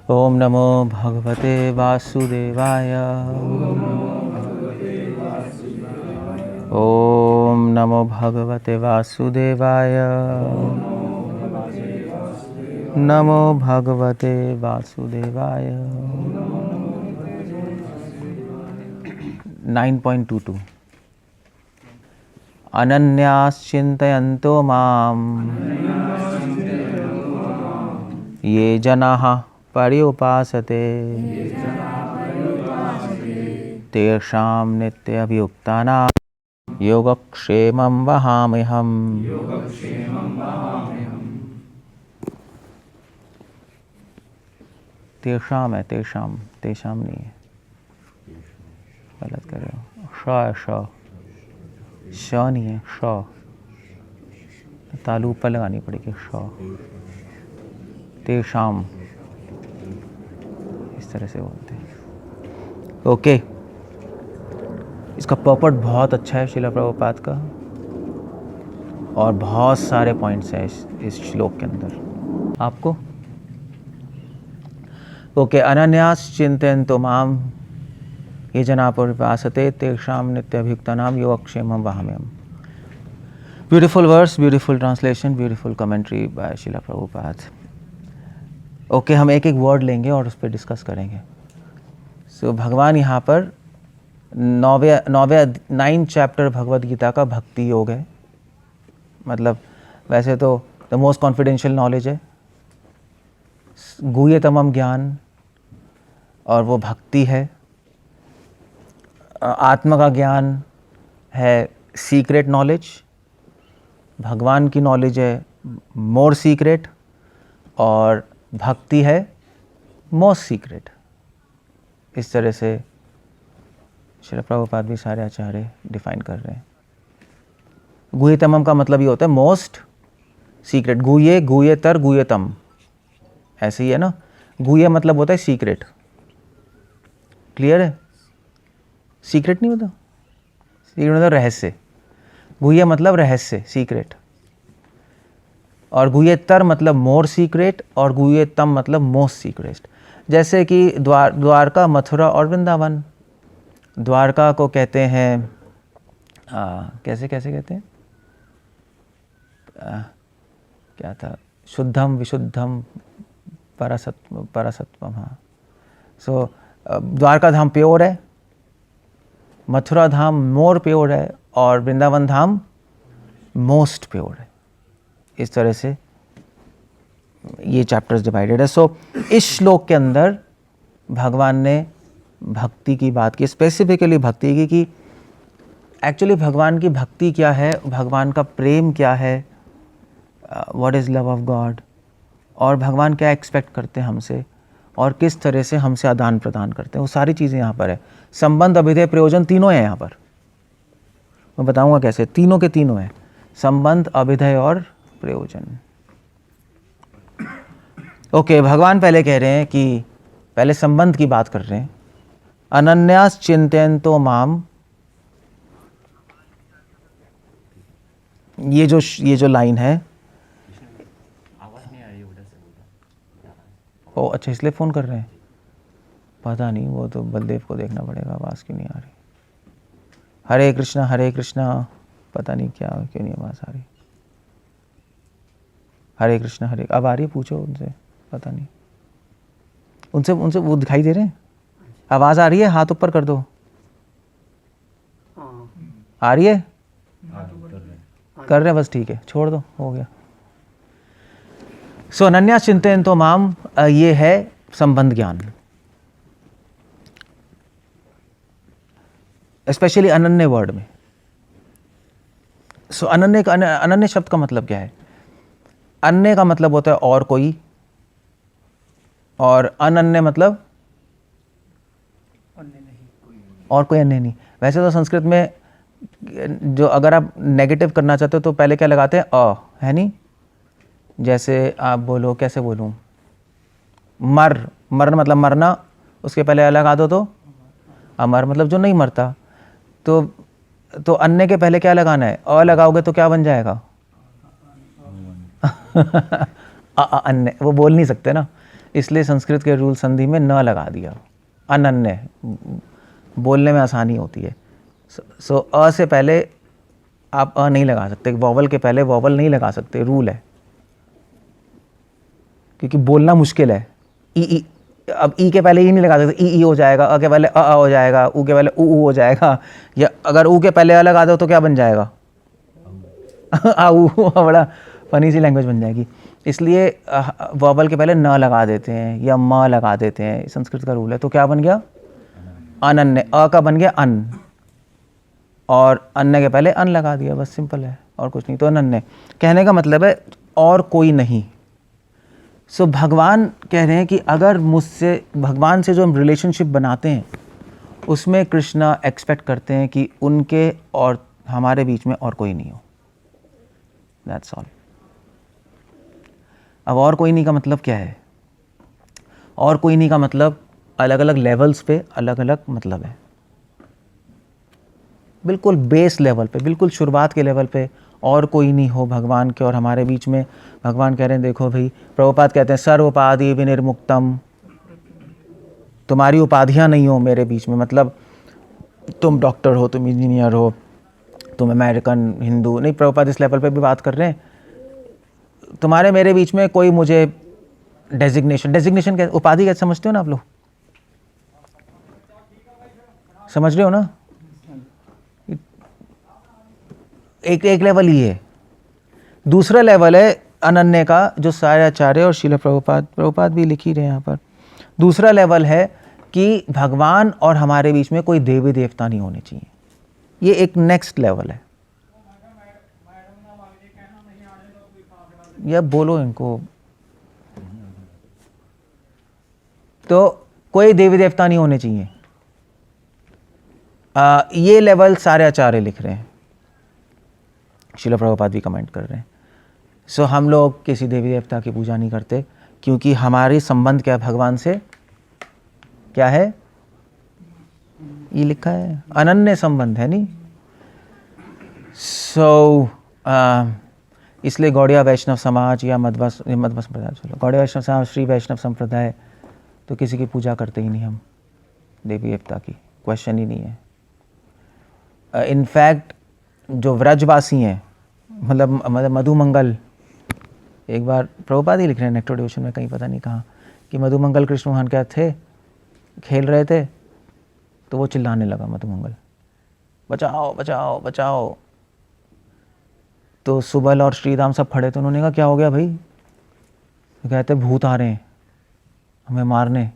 ओम नमो भगवते वासुदेवाय। ओम नमो भगवते वासुदेवाय। नमो भगवते वासुदेवाय। 9.22 अनन्याश्चिन्तयन्तो मां ये जनाः पर्युपासते तेषां नित्यअभियुक्तानां योगक्षेमं वहाम्यहम्। तेषां है, तेषां, तेषां नहीं है, गलत कर रहे हो। श नहीं है, श तालू ऊपर लगानी पड़ेगी। श तेषां इस तरह से बोलते हैं। ओके, इसका पर्पट बहुत अच्छा है श्रील प्रभुपाद का, और बहुत सारे पॉइंट्स हैं इस श्लोक के अंदर आपको। ओके, अनन्यास चिंतयन्तो माम ये जना पर्युपासते तेषां नित्यअभियुक्तानां योगक्षेमं वहाम्यहम्। Beautiful verse, beautiful translation, beautiful commentary by Srila Prabhupada. Okay, हम एक एक वर्ड लेंगे और उस पर डिस्कस करेंगे। सो भगवान यहाँ पर 9 चैप्टर भगवद गीता का भक्ति योग है। मतलब वैसे तो द मोस्ट कॉन्फिडेंशियल नॉलेज है, गुह्यतमम ज्ञान, और वो भक्ति है। आत्मा का ज्ञान है सीक्रेट नॉलेज, भगवान की नॉलेज है मोर सीक्रेट, और भक्ति है मोस्ट सीक्रेट। इस तरह से श्रील प्रभुपाद भी सारे आचार्य डिफाइन कर रहे हैं। गुह्यतमम का मतलब ये होता है मोस्ट सीक्रेट। गुह्य, गुह्यतर, गुह्यतम, ऐसे ही है ना। गुह्य मतलब होता है सीक्रेट, क्लियर है। सीक्रेट नहीं होता, सीक्रेट मतलब रहस्य। गुह्य मतलब रहस्य, सीक्रेट, और गुह्यतर मतलब मोर सीक्रेट, और गुह्यतम मतलब मोस्ट सीक्रेट। जैसे कि द्वारका, मथुरा और वृंदावन। द्वारका को कहते हैं कैसे कैसे कहते हैं, क्या था, शुद्धम विशुद्धम परसत्वम। हाँ, सो द्वारका धाम प्योर है, मथुरा धाम मोर प्योर है, और वृंदावन धाम मोस्ट प्योर है। इस तरह से ये चैप्टर्स डिवाइडेड है। सो इस श्लोक के अंदर भगवान ने भक्ति की बात की, स्पेसिफिकली भक्ति की, कि एक्चुअली भगवान की भक्ति क्या है, भगवान का प्रेम क्या है, what is love of God, और भगवान क्या एक्सपेक्ट करते हैं हमसे, और किस तरह से हमसे आदान प्रदान करते हैं। वो सारी चीज़ें यहाँ पर है। संबंध, अभिधेय, प्रयोजन तीनों हैं यहाँ पर। मैं बताऊँगा कैसे, तीनों के तीनों हैं, संबंध, अभिधेय और प्रयोजन। ओके, भगवान पहले कह रहे हैं कि पहले संबंध की बात कर रहे हैं। अनन्यास चिंतयन्तो माम, ये जो लाइन है, आवाज नहीं आ रही उधर से। ओ अच्छा, इसलिए फ़ोन कर रहे हैं, पता नहीं, वो तो बलदेव को देखना पड़ेगा, आवाज़ क्यों नहीं आ रही। हरे कृष्णा हरे कृष्णा, पता नहीं क्या क्यों नहीं आवाज़ आ रही। हरे कृष्णा हरे, अब आ रही है, पूछो उनसे, पता नहीं। उनसे वो दिखाई दे रहे हैं, आवाज़ आ रही है, हाथ ऊपर कर दो। आ रही है, कर रहे हैं, बस ठीक है, छोड़ दो, हो गया। सो अनन्या चिंतयन्तो माम, ये है संबंध ज्ञान। स्पेशली अनन्य वर्ड में। सो अनन्य शब्द का मतलब क्या है? अन्य का मतलब होता है और कोई, और अनन्य मतलब और कोई अन्य नहीं। वैसे तो संस्कृत में जो अगर आप नेगेटिव करना चाहते हो तो पहले क्या लगाते हैं, अ, है नहीं। जैसे आप बोलो, कैसे बोलूं, मर मतलब मरना, उसके पहले अ लगा दो तो अमर मतलब जो नहीं मरता। तो अन्य के पहले क्या लगाना है, अ लगाओगे तो क्या बन जाएगा अन्य। वो बोल नहीं सकते ना, इसलिए संस्कृत के रूल संधि में न लगा दिया। अनन्य बोलने में आसानी होती है। सो अ से पहले आप अ नहीं लगा सकते, वॉवल के पहले वॉवल नहीं लगा सकते, रूल है, क्योंकि बोलना मुश्किल है। ई अब ई के पहले ई नहीं लगा सकते, ई हो जाएगा, अ के पहले अ हो जाएगा, ऊ के पहले ऊ हो जाएगा, या अगर ऊ के पहले अ लगा दो तो क्या बन जाएगा? बड़ा फनी सी लैंग्वेज बन जाएगी। इसलिए वॉवल के पहले न लगा देते हैं या म लगा देते हैं, संस्कृत का रूल है। तो क्या बन गया? अनन्य। अ का बन गया अन, और अन्य के पहले अन लगा दिया, बस सिंपल है और कुछ नहीं। तो अनन्य कहने का मतलब है और कोई नहीं। सो भगवान कह रहे हैं कि अगर मुझसे, भगवान से जो हम रिलेशनशिप बनाते हैं उसमें कृष्णा एक्सपेक्ट करते हैं कि उनके और हमारे बीच में और कोई नहीं हो। That's all. अब और कोई नहीं का मतलब क्या है? और कोई नहीं का मतलब अलग अलग लेवल्स पे अलग अलग मतलब है। बिल्कुल बेस लेवल पे, बिल्कुल शुरुआत के लेवल पे और कोई नहीं हो भगवान के और हमारे बीच में। भगवान कह रहे हैं देखो भाई, प्रभुपाद कहते हैं सर्वोपाधि विनिर्मुक्तम, तुम्हारी उपाधियां नहीं हो मेरे बीच में। मतलब तुम डॉक्टर हो, तुम इंजीनियर हो, तुम अमेरिकन हिंदू नहीं, प्रभुपाद इस लेवल पे भी बात कर रहे हैं, तुम्हारे मेरे बीच में कोई मुझे डेजिग्नेशन क्या, उपाधि कैसे समझते हो ना आप लोग? समझ रहे हो ना? एक लेवल ही है। दूसरा लेवल है अनन्य का, जो सारे आचार्य और श्रील प्रभुपाद भी लिख ही रहे हैं यहाँ पर। दूसरा लेवल है कि भगवान और हमारे बीच में कोई देवी देवता नहीं होने चाहिए। ये एक नेक्स्ट लेवल है। या बोलो इनको, तो कोई देवी देवता नहीं होने चाहिए। ये लेवल सारे आचार्य लिख रहे हैं, श्रील प्रभुपाद भी कमेंट कर रहे हैं। सो हम लोग किसी देवी देवता की पूजा नहीं करते, क्योंकि हमारी संबंध क्या है भगवान से? क्या है? ये लिखा है अनन्य संबंध है नहीं। सो इसलिए गौड़िया वैष्णव समाज या मध्व संप्रदाय, चलो गौड़िया वैष्णव समाज, श्री वैष्णव संप्रदाय, तो किसी की पूजा करते ही नहीं हम देवी देवता की, क्वेश्चन ही नहीं है। इनफैक्ट जो व्रजवासी हैं, मतलब मधुमंगल, एक बार प्रभुपाद ही लिख रहे हैं नेक्टर डिवोशन में, कहीं पता नहीं कहाँ, कि मधुमंगल कृष्ण मोहन क्या थे, खेल रहे थे, तो वो चिल्लाने लगा मधुमंगल, बचाओ बचाओ बचाओ। तो सुबल और श्रीराम सब खड़े, तो उन्होंने कहा क्या हो गया भाई? तो कहते भूत आ रहे हैं हमें मारने।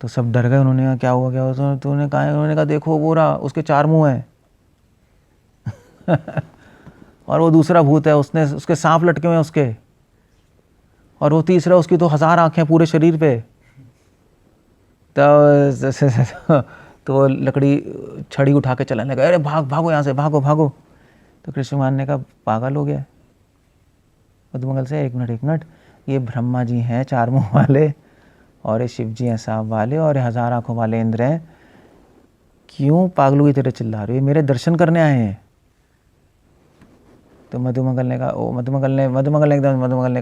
तो सब डर गए। उन्होंने कहा क्या हुआ क्या हुआ? तो उन्होंने कहा देखो वो रहा, उसके 4 मुंह हैं और वो दूसरा भूत है, उसके सांप लटके हुए हैं उसके, और वो तीसरा, उसकी तो 1000 आंखें पूरे शरीर पे। तो वो लकड़ी छड़ी उठा के चलाने लगा, अरे भागो यहाँ से, भागो भागो। तो कृष्ण भगवान ने कहा पागल हो गया मधुमंगल से, एक मिनट, ये ब्रह्मा जी हैं 4 मुंह वाले, और ये शिव जी हैं सांप वाले, और 1000 आंखों वाले इंद्र हैं, क्यों पागलों की तरह चिल्ला रहे हो? मेरे दर्शन करने आए हैं। तो मधुमंगल ने कहा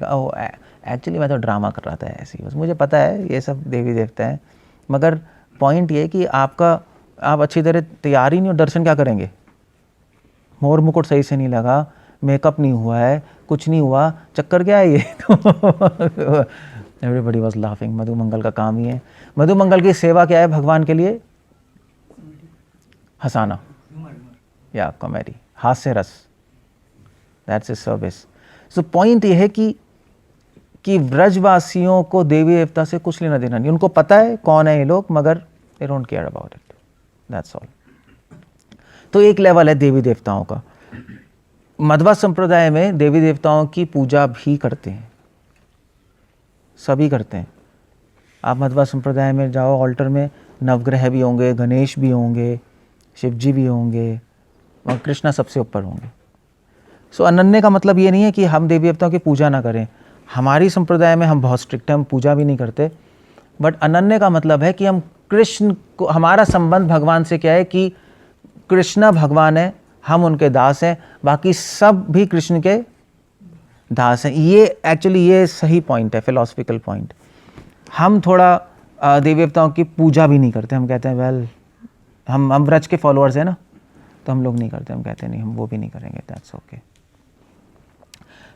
ओ एक्चुअली मैं तो ड्रामा कर रहा था ऐसे ही, बस मुझे पता है ये सब देवी देवता हैं, मगर पॉइंट ये कि आप अच्छी तरह तैयार ही नहीं हो, दर्शन क्या करेंगे? मोर मुकुट सही से नहीं लगा, मेकअप नहीं हुआ है, कुछ नहीं हुआ, चक्कर क्या है ये? Everybody was laughing. मधुमंगल का काम ही है, मधुमंगल की सेवा क्या है भगवान के लिए? हंसाना या कॉमेडी, हास्य रस, that's his service. So point ये है कि व्रजवासियों को देवी देवता से कुछ लेना देना नहीं। उनको पता है कौन है ये लोग, मगर they don't care about it, that's all. तो एक लेवल है देवी देवताओं का। मध्वा संप्रदाय में देवी देवताओं की पूजा भी करते हैं, सभी करते हैं। आप मध्वा संप्रदाय में जाओ, ऑल्टर में नवग्रह भी होंगे, गणेश भी होंगे, शिव जी भी होंगे, और कृष्णा सबसे ऊपर होंगे। सो अनन्य का मतलब ये नहीं है कि हम देवी देवताओं की पूजा ना करें। हमारी संप्रदाय में हम बहुत स्ट्रिक्ट हैं, हम पूजा भी नहीं करते। बट अनन्य का मतलब है कि हम कृष्ण को, हमारा संबंध भगवान से क्या है कि कृष्णा भगवान है, हम उनके दास हैं, बाकी सब भी कृष्ण के दास हैं। ये एक्चुअली ये सही पॉइंट है, फिलोसफिकल पॉइंट, हम थोड़ा देवी देवताओं की पूजा भी नहीं करते, हम कहते हैं वेल हम व्रज के फॉलोअर्स हैं ना, तो हम लोग नहीं करते, हम कहते हैं नहीं हम वो भी नहीं करेंगे, दैट्स ओके।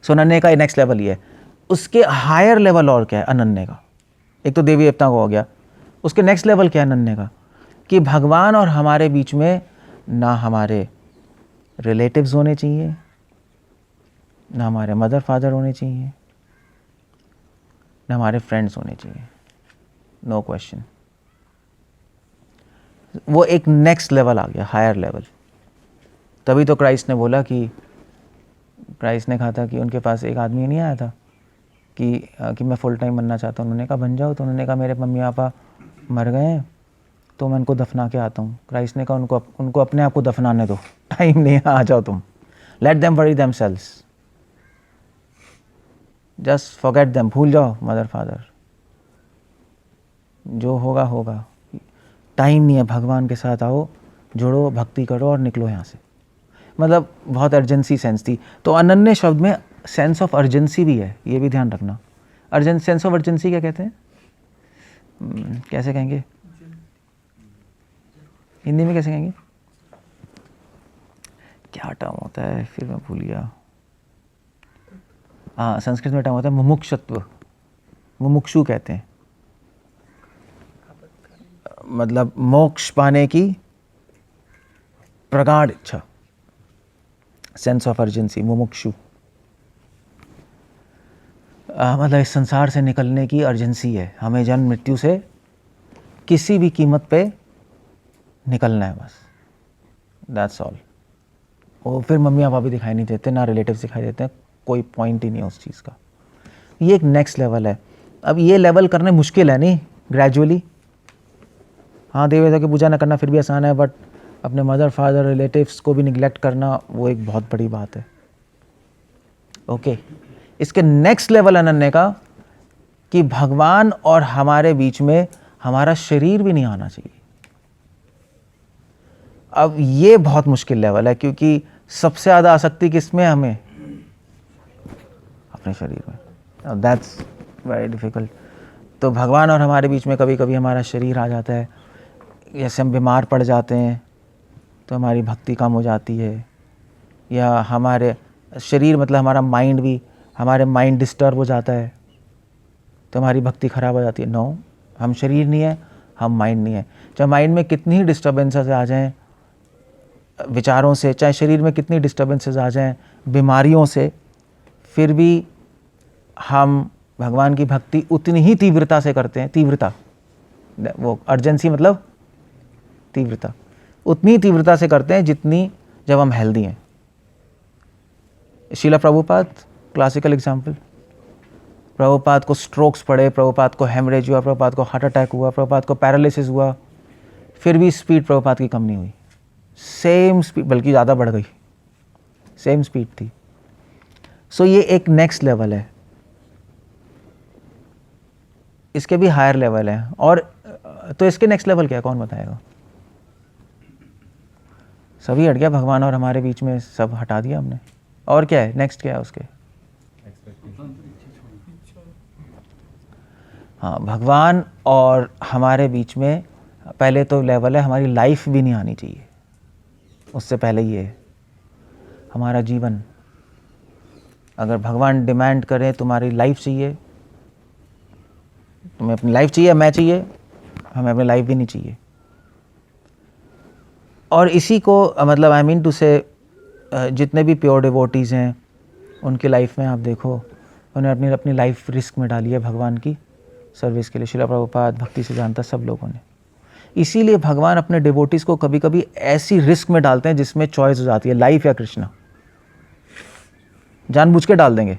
सो अनन्य का नेक्स्ट लेवल ये है। उसके हायर लेवल और क्या है अनन्य का? एक तो देवी देवता को हो गया, उसके नेक्स्ट लेवल क्या है अनन्य का? कि भगवान और हमारे बीच में ना हमारे रिलेटिव्स होने चाहिए, ना हमारे मदर फादर होने चाहिए, ना हमारे फ्रेंड्स होने चाहिए, नो क्वेश्चन। वो एक नेक्स्ट लेवल आ गया, हायर लेवल। तभी तो क्राइस्ट ने बोला कि क्राइस्ट ने कहा था कि उनके पास एक आदमी नहीं आया था कि मैं फुल टाइम बनना चाहता हूँ, उन्होंने कहा बन जाओ, तो उन्होंने कहा मेरे मम्मी पापा मर गए हैं तो मैं उनको दफना के आता हूँ। क्राइस्ट ने कहा उनको अपने आप को दफनाने दो, टाइम नहीं है, आ जाओ तुम, let them worry themselves, just forget them, भूल जाओ मदर फादर, जो होगा होगा, टाइम नहीं है, भगवान के साथ आओ, जुड़ो, भक्ति करो और निकलो यहाँ से। मतलब बहुत अर्जेंसी सेंस थी। तो अनन्य शब्द में सेंस ऑफ अर्जेंसी भी है, ये भी ध्यान रखना। सेंस ऑफ अर्जेंसी क्या कहते हैं, कैसे कहेंगे हिंदी में, कैसे कहेंगे, क्या टर्म होता है, फिर मैं भूल गया। हाँ, संस्कृत में टर्म होता है मुमुक्षुत्व, मुमुक्षु कहते हैं, मतलब मोक्ष पाने की प्रगाढ़ इच्छा, सेंस ऑफ अर्जेंसी, मुमुक्षु। मतलब इस संसार से निकलने की अर्जेंसी है, हमें जन्म मृत्यु से किसी भी कीमत पे निकलना है, बस दैट्स ऑल। और फिर मम्मी पापा भी दिखाई नहीं देते, ना रिलेटिव्स दिखाई देते हैं, कोई पॉइंट ही नहीं है उस चीज़ का। ये एक नेक्स्ट लेवल है। अब ये लेवल करने मुश्किल है नहीं, ग्रेजुअली। हाँ, देवी देवता की पूजा ना करना फिर भी आसान है, बट अपने मदर फादर रिलेटिव्स को भी निगलेक्ट करना वो एक बहुत बड़ी बात है। ओके, इसके नेक्स्ट लेवल अनन्य का कि भगवान और हमारे बीच में हमारा शरीर भी नहीं आना चाहिए। अब ये बहुत मुश्किल लेवल है, क्योंकि सबसे ज़्यादा आसक्ति किसमें है हमें, अपने शरीर में। That's very difficult. तो भगवान और हमारे बीच में कभी कभी हमारा शरीर आ जाता है, जैसे हम बीमार पड़ जाते हैं तो हमारी भक्ति कम हो जाती है, या हमारे शरीर मतलब हमारा माइंड भी, हमारे माइंड डिस्टर्ब हो जाता है तो हमारी भक्ति खराब हो जाती है। नो, हम शरीर नहीं है, हम माइंड नहीं है। चाहे माइंड में कितनी ही डिस्टर्बेंसेस आ जाएं विचारों से, चाहे शरीर में कितनी डिस्टर्बेंसेस आ जाएं बीमारियों से, फिर भी हम भगवान की भक्ति उतनी ही तीव्रता से करते हैं। तीव्रता, वो अर्जेंसी मतलब तीव्रता, उतनी तीव्रता से करते हैं जितनी जब हम हेल्दी हैं। शीला प्रभुपाद क्लासिकल एग्जाम्पल, प्रभुपाद को स्ट्रोक्स पड़े, प्रभुपाद को हेमरेज हुआ, प्रभुपाद को हार्ट अटैक हुआ, प्रभुपाद को पैरालिसिस हुआ, फिर भी स्पीड प्रभुपाद की कम नहीं हुई, सेम स्पीड, बल्कि ज़्यादा बढ़ गई, सेम स्पीड थी। सो ये एक नेक्स्ट लेवल है। इसके भी हायर लेवल है। और तो इसके नेक्स्ट लेवल क्या है, कौन बताएगा? सभी हट गया, भगवान और हमारे बीच में सब हटा दिया हमने। और क्या है नेक्स्ट, क्या है उसके? हाँ, भगवान और हमारे बीच में पहले तो लेवल है हमारी लाइफ भी नहीं आनी चाहिए। उससे पहले ये है हमारा जीवन। अगर भगवान डिमांड करें तुम्हारी लाइफ चाहिए, तुम्हें अपनी लाइफ चाहिए, मैं चाहिए, हमें अपनी लाइफ भी नहीं चाहिए। और इसी को मतलब आई मीन टू से जितने भी प्योर डिवोटीज़ हैं उनकी लाइफ में आप देखो, उन्हें अपनी लाइफ रिस्क में डाली है भगवान की सर्विस के लिए। श्रील प्रभुपाद, भक्ति सिद्धांत, सब लोगों ने। इसीलिए भगवान अपने डिवोटीज़ को कभी कभी ऐसी रिस्क में डालते हैं जिसमें चॉइस हो जाती है लाइफ या कृष्णा। जानबूझ के डाल देंगे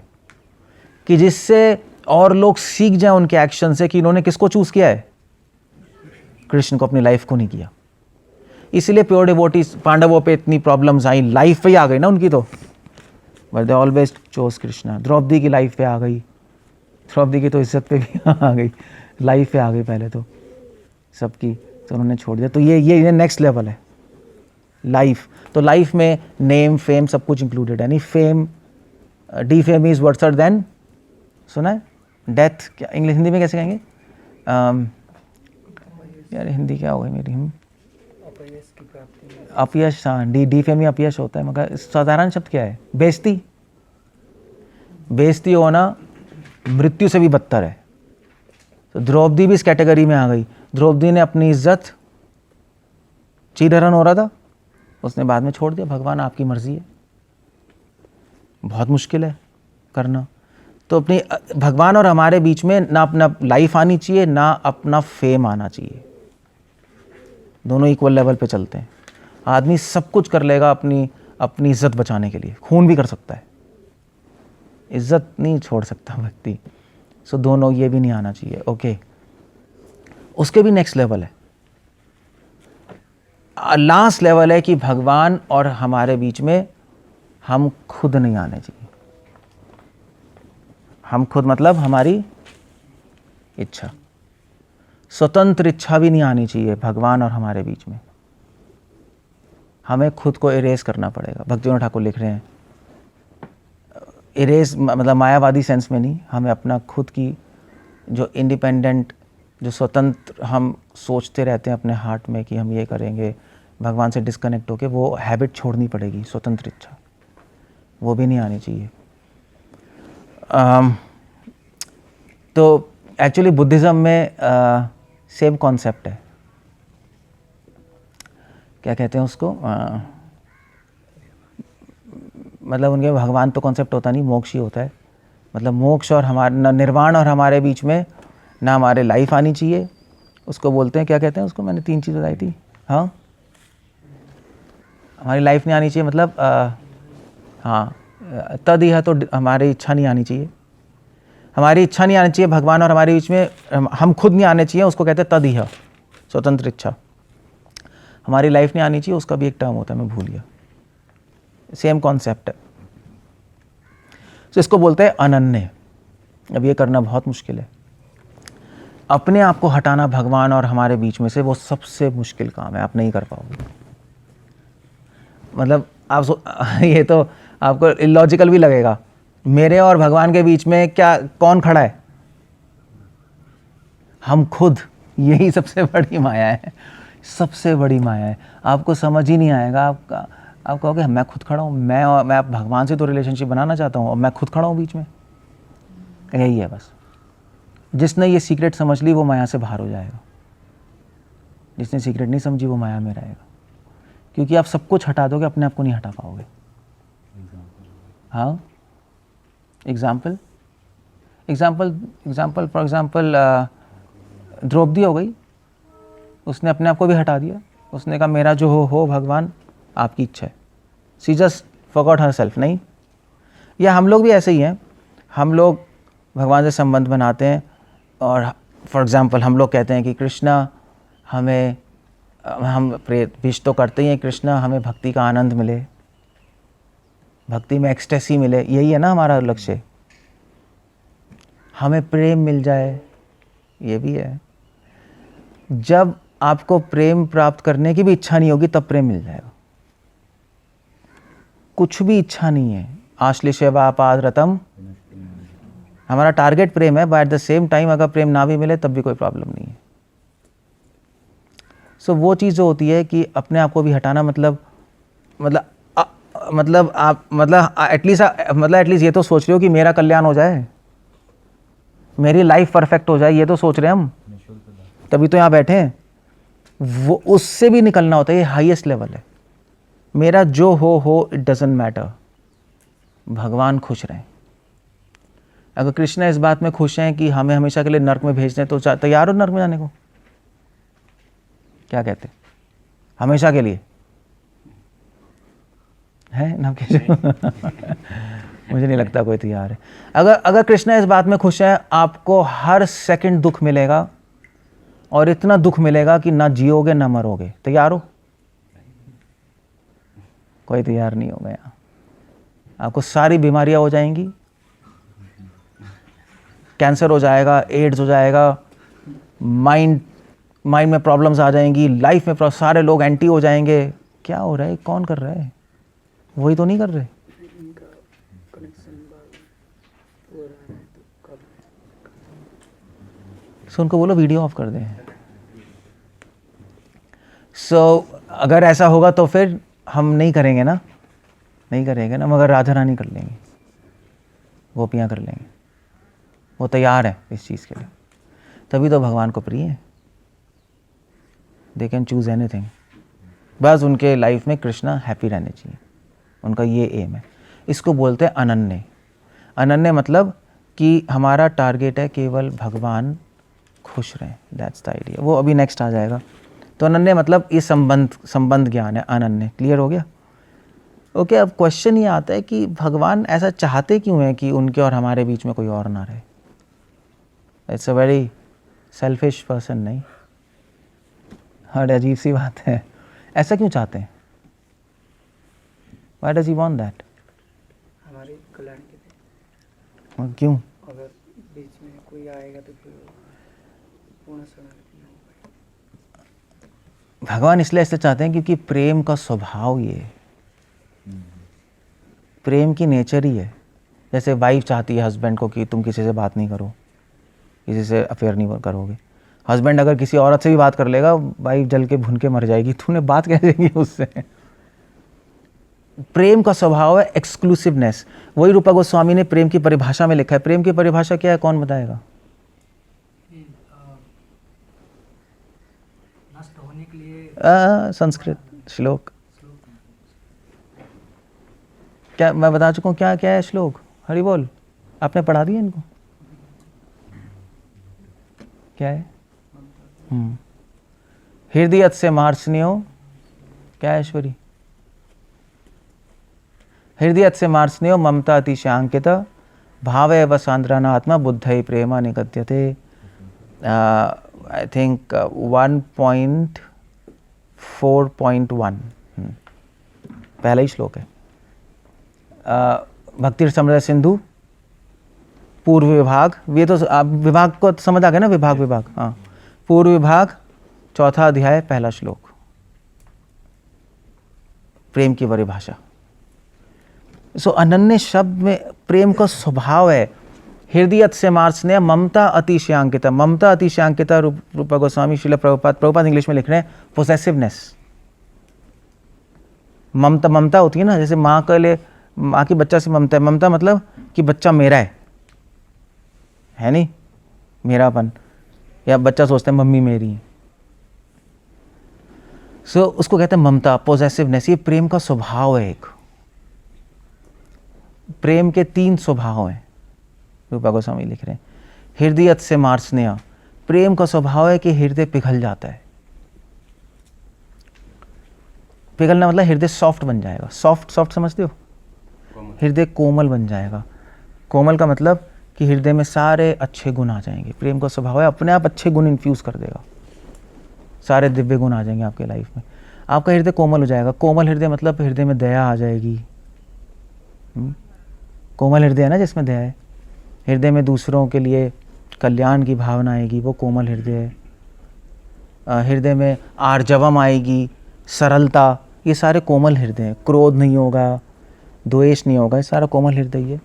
कि जिससे और लोग सीख जाएं उनके एक्शन से कि इन्होंने किसको चूज किया है, कृष्ण को, अपनी लाइफ को नहीं किया। इसलिए प्योर डिवोटीज, पांडवों पे इतनी प्रॉब्लम्स आई, लाइफ पे आ गई ना उनकी, तो but they always chose Krishna. Draupadi की लाइफ पे आ गई, द्रौपदी की तो इज्जत पे भी आ गई, लाइफ पे आ गई पहले तो सबकी, तो उन्होंने छोड़ दिया। तो ये नेक्स्ट लेवल है लाइफ। तो लाइफ में नेम, फेम सब कुछ इंक्लूडेड है। नहीं, fame, D fame is वर्सर then, सुना है, डेथ। क्या इंग्लिश हिंदी में कैसे कहेंगे? यार हिंदी क्या हो गई मेरी? अपयश, हाँ, डिफेमी अपयश होता है, मगर साधारण शब्द क्या है? बेइज्जती। बेइज्जती होना मृत्यु से भी बदतर है। तो द्रौपदी भी इस कैटेगरी में आ गई। द्रौपदी ने अपनी इज्जत, चीरहरण हो रहा था, उसने बाद में छोड़ दिया, भगवान आपकी मर्जी है। बहुत मुश्किल है करना। तो अपनी भगवान और हमारे बीच में ना अपना लाइफ आनी चाहिए, ना अपना फेम आना चाहिए। दोनों इक्वल लेवल पे चलते हैं। आदमी सब कुछ कर लेगा अपनी इज्जत बचाने के लिए, खून भी कर सकता है, इज्जत नहीं छोड़ सकता व्यक्ति। सो दोनों, ये भी नहीं आना चाहिए। ओके, उसके भी नेक्स्ट लेवल है, लास्ट लेवल है कि भगवान और हमारे बीच में हम खुद नहीं आने चाहिए। हम खुद मतलब हमारी इच्छा, स्वतंत्र इच्छा भी नहीं आनी चाहिए भगवान और हमारे बीच में। हमें खुद को इरेज करना पड़ेगा। भक्तिविनोद ठाकुर लिख रहे हैं, इरेज मतलब मायावादी सेंस में नहीं, हमें अपना खुद की जो इंडिपेंडेंट, जो स्वतंत्र हम सोचते रहते हैं अपने हार्ट में कि हम ये करेंगे, भगवान से डिस्कनेक्ट होके वो हैबिट छोड़नी पड़ेगी। स्वतंत्र इच्छा वो भी नहीं आनी चाहिए। तो एक्चुअली बुद्धिज़्म में सेम कॉन्सेप्ट है। क्या कहते हैं उसको, मतलब उनके भगवान तो कॉन्सेप्ट होता नहीं, मोक्ष ही होता है। मतलब मोक्ष और हमारे, निर्वाण और हमारे बीच में ना हमारे लाइफ आनी चाहिए, उसको बोलते हैं, क्या कहते हैं उसको, मैंने 3 चीज़ बताई थी। हाँ, हमारी लाइफ नहीं आनी चाहिए, मतलब हाँ, तद यह तो हमारी इच्छा नहीं आनी चाहिए, हमारी इच्छा नहीं आनी चाहिए भगवान और हमारे बीच में, हम खुद नहीं आने चाहिए, उसको कहते हैं तद यह, स्वतंत्र इच्छा। हमारी लाइफ नहीं आनी चाहिए, उसका भी एक टर्म होता है, मैं भूल गया, सेम कॉन्सेप्ट है। तो इसको बोलते हैं अनन्य। अब ये करना बहुत मुश्किल है, अपने आप को हटाना भगवान और हमारे बीच में से, वो सबसे मुश्किल काम है, आप नहीं कर पाओगे। मतलब आप ये तो आपको इलॉजिकल भी लगेगा, मेरे और भगवान के बीच में क्या, कौन खड़ा है? हम खुद। यही सबसे बड़ी माया है, सबसे बड़ी माया है। आपको समझ ही नहीं आएगा, आप कहोगे मैं खुद खड़ा हूँ, मैं भगवान से तो रिलेशनशिप बनाना चाहता हूँ और मैं खुद खड़ा हूँ बीच में। यही है बस। जिसने ये सीक्रेट समझ ली वो माया से बाहर हो जाएगा, जिसने सीक्रेट नहीं समझी वो माया में रहेगा। क्योंकि आप सब कुछ हटा दोगे, अपने आप को नहीं हटा पाओगे। हाँ, एग्जाम्पल फॉर एग्जाम्पल द्रौपदी हो गई, उसने अपने आप को भी हटा दिया, उसने कहा मेरा जो हो भगवान, आपकी इच्छा है। She just forgot her self. नहीं, या हम लोग भी ऐसे ही हैं, हम लोग भगवान से संबंध बनाते हैं और फॉर एग्जाम्पल हम लोग कहते हैं कि कृष्णा हमें, हम विश तो करते ही हैं कृष्णा हमें भक्ति का आनंद मिले, भक्ति में एक्सटेसी मिले, यही है ना हमारा लक्ष्य, हमें प्रेम मिल जाए, ये भी है। जब आपको प्रेम प्राप्त करने की भी इच्छा नहीं होगी तब प्रेम मिल जाएगा। कुछ भी इच्छा नहीं है, आश्लिषेवापाद रतम, हमारा टारगेट प्रेम है, but at the same time अगर प्रेम ना भी मिले तब भी कोई प्रॉब्लम नहीं है। सो वो चीज़ जो होती है कि अपने आप को भी हटाना, मतलब एटलीस्ट ये तो सोच रहे हो कि मेरा कल्याण हो जाए, मेरी लाइफ परफेक्ट हो जाए, ये तो सोच रहे हैं हम, तभी तो यहाँ बैठे हैं। वो उससे भी निकलना होता है, ये हाईएस्ट लेवल है। मेरा जो हो इट डजंट मैटर, भगवान खुश रहें। अगर कृष्ण इस बात में खुश हैं कि हमें हमेशा के लिए नर्क में भेज दें तो तैयार हो नर्क में जाने को? क्या कहते हैं, हमेशा के लिए है ना? मुझे नहीं लगता कोई तैयार है। अगर कृष्ण इस बात में खुश है, आपको हर सेकंड दुख मिलेगा और इतना दुख मिलेगा कि ना जियोगे ना मरोगे, तैयार हो? कोई तैयार नहीं होगा यहाँ। आपको सारी बीमारियां हो जाएंगी, कैंसर हो जाएगा, एड्स हो जाएगा, माइंड में प्रॉब्लम्स आ जाएंगी, लाइफ में सारे लोग एंटी हो जाएंगे। क्या हो रहा है, कौन कर रहा है? वही तो नहीं कर रहे। सो उनको बोलो वीडियो ऑफ कर दें। सो अगर ऐसा होगा तो फिर हम नहीं करेंगे ना, नहीं करेंगे ना, मगर राधा रानी कर लेंगे, गोपियाँ कर लेंगे, वो तैयार है इस चीज़ के लिए। तभी तो भगवान को प्रिय है। दे कैन चूज़ एनीथिंग, बस उनके लाइफ में कृष्णा हैप्पी रहने चाहिए, उनका ये एम है। इसको बोलते हैं अनन्य। अनन्य मतलब कि हमारा टारगेट है केवल भगवान खुश रहें, दैट्स द आइडिया। वो अभी नेक्स्ट आ जाएगा। तो अनन्य मतलब ये संबंध ज्ञान है, अनन्य। क्लियर हो गया? ओके, अब क्वेश्चन ये आता है कि भगवान ऐसा चाहते क्यों हैं कि उनके और हमारे बीच में कोई और ना रहे? It's a very selfish person, नहीं? बड़ी अजीब सी बात है। ऐसा क्यों चाहते हैं? Why does he want that? हमारे कल्याण के लिए। क्यों? अगर बीच में कोई आएगा तो फिर पूर्ण समाप्ति नहीं हो पाएगी। भगवान इसलिए ऐसे चाहते हैं क्योंकि प्रेम का स्वभाव ये है, प्रेम की नेचर ही है। जैसे वाइफ चाहती है हस्बैंड को कि तुम किसी से बात नहीं करो, किसी से अफेयर नहीं करोगे। हस्बैंड अगर किसी औरत से भी बात कर लेगा, वाइफ जल के भुन के मर जाएगी, तूने बात कैसे की उससे? प्रेम का स्वभाव है एक्सक्लूसिवनेस। वही रूपा गोस्वामी ने प्रेम की परिभाषा में लिखा है। प्रेम की परिभाषा क्या है, कौन बताएगा? नष्ट होने के लिए संस्कृत श्लोक क्या मैं बता चुका हूँ? क्या क्या है श्लोक? हरि बोल, आपने पढ़ा दिया इनको? क्या है? हृदय से मार्सनियो, क्या है ऐश्वरी? हृदय से मार्सनियो ममता अतिशांकित भावे व सांद्राना आत्मा बुद्धि प्रेमा निगद्यते। आई थिंक 1.4.1 पहला ही श्लोक है। भक्ति रसामृत सिंधु पूर्व विभाग, ये तो आप विभाग को समझ आ गया ना, विभाग। हाँ, पूर्व विभाग चौथा अध्याय पहला श्लोक, प्रेम की परिभाषा। सो अनन्य शब्द में प्रेम का स्वभाव है। हृदय से मार्सने ममता अतिशयांकिता। ममता अतिशयांकिता रूपा गोस्वामी श्रील प्रभुपाद इंग्लिश में लिख रहे हैं पोसेसिवनेस। ममता होती है ना, जैसे माँ के लिए, माँ की बच्चा से ममता है। ममता मतलब कि बच्चा मेरा है नहीं, मेरापन। या बच्चा सोचता है मम्मी मेरी है। सो उसको कहते हैं ममता, पोजेसिवनेस। ये प्रेम का स्वभाव है। एक प्रेम के 3 स्वभाव हैं, रूपा गोस्वामी लिख रहे हैं। हृदय से मार्सनिया, प्रेम का स्वभाव है कि हृदय पिघल जाता है। पिघलना मतलब हृदय सॉफ्ट बन जाएगा। सॉफ्ट समझते हो? हृदय कोमल बन जाएगा। कोमल का मतलब कि हृदय में सारे अच्छे गुण आ जाएंगे। प्रेम का स्वभाव है अपने आप अच्छे गुण इन्फ्यूज कर देगा, सारे दिव्य गुण आ जाएंगे आपके लाइफ में। आपका हृदय कोमल हो जाएगा। कोमल हृदय मतलब हृदय में दया आ जाएगी। कोमल हृदय है ना जिसमें दया है। हृदय में दूसरों के लिए कल्याण की भावना आएगी, वो कोमल हृदय है। हृदय में आर्जवम आएगी, सरलता, ये सारे कोमल हृदय हैं। क्रोध नहीं होगा, द्वेष नहीं होगा, ये सारा कोमल हृदय है।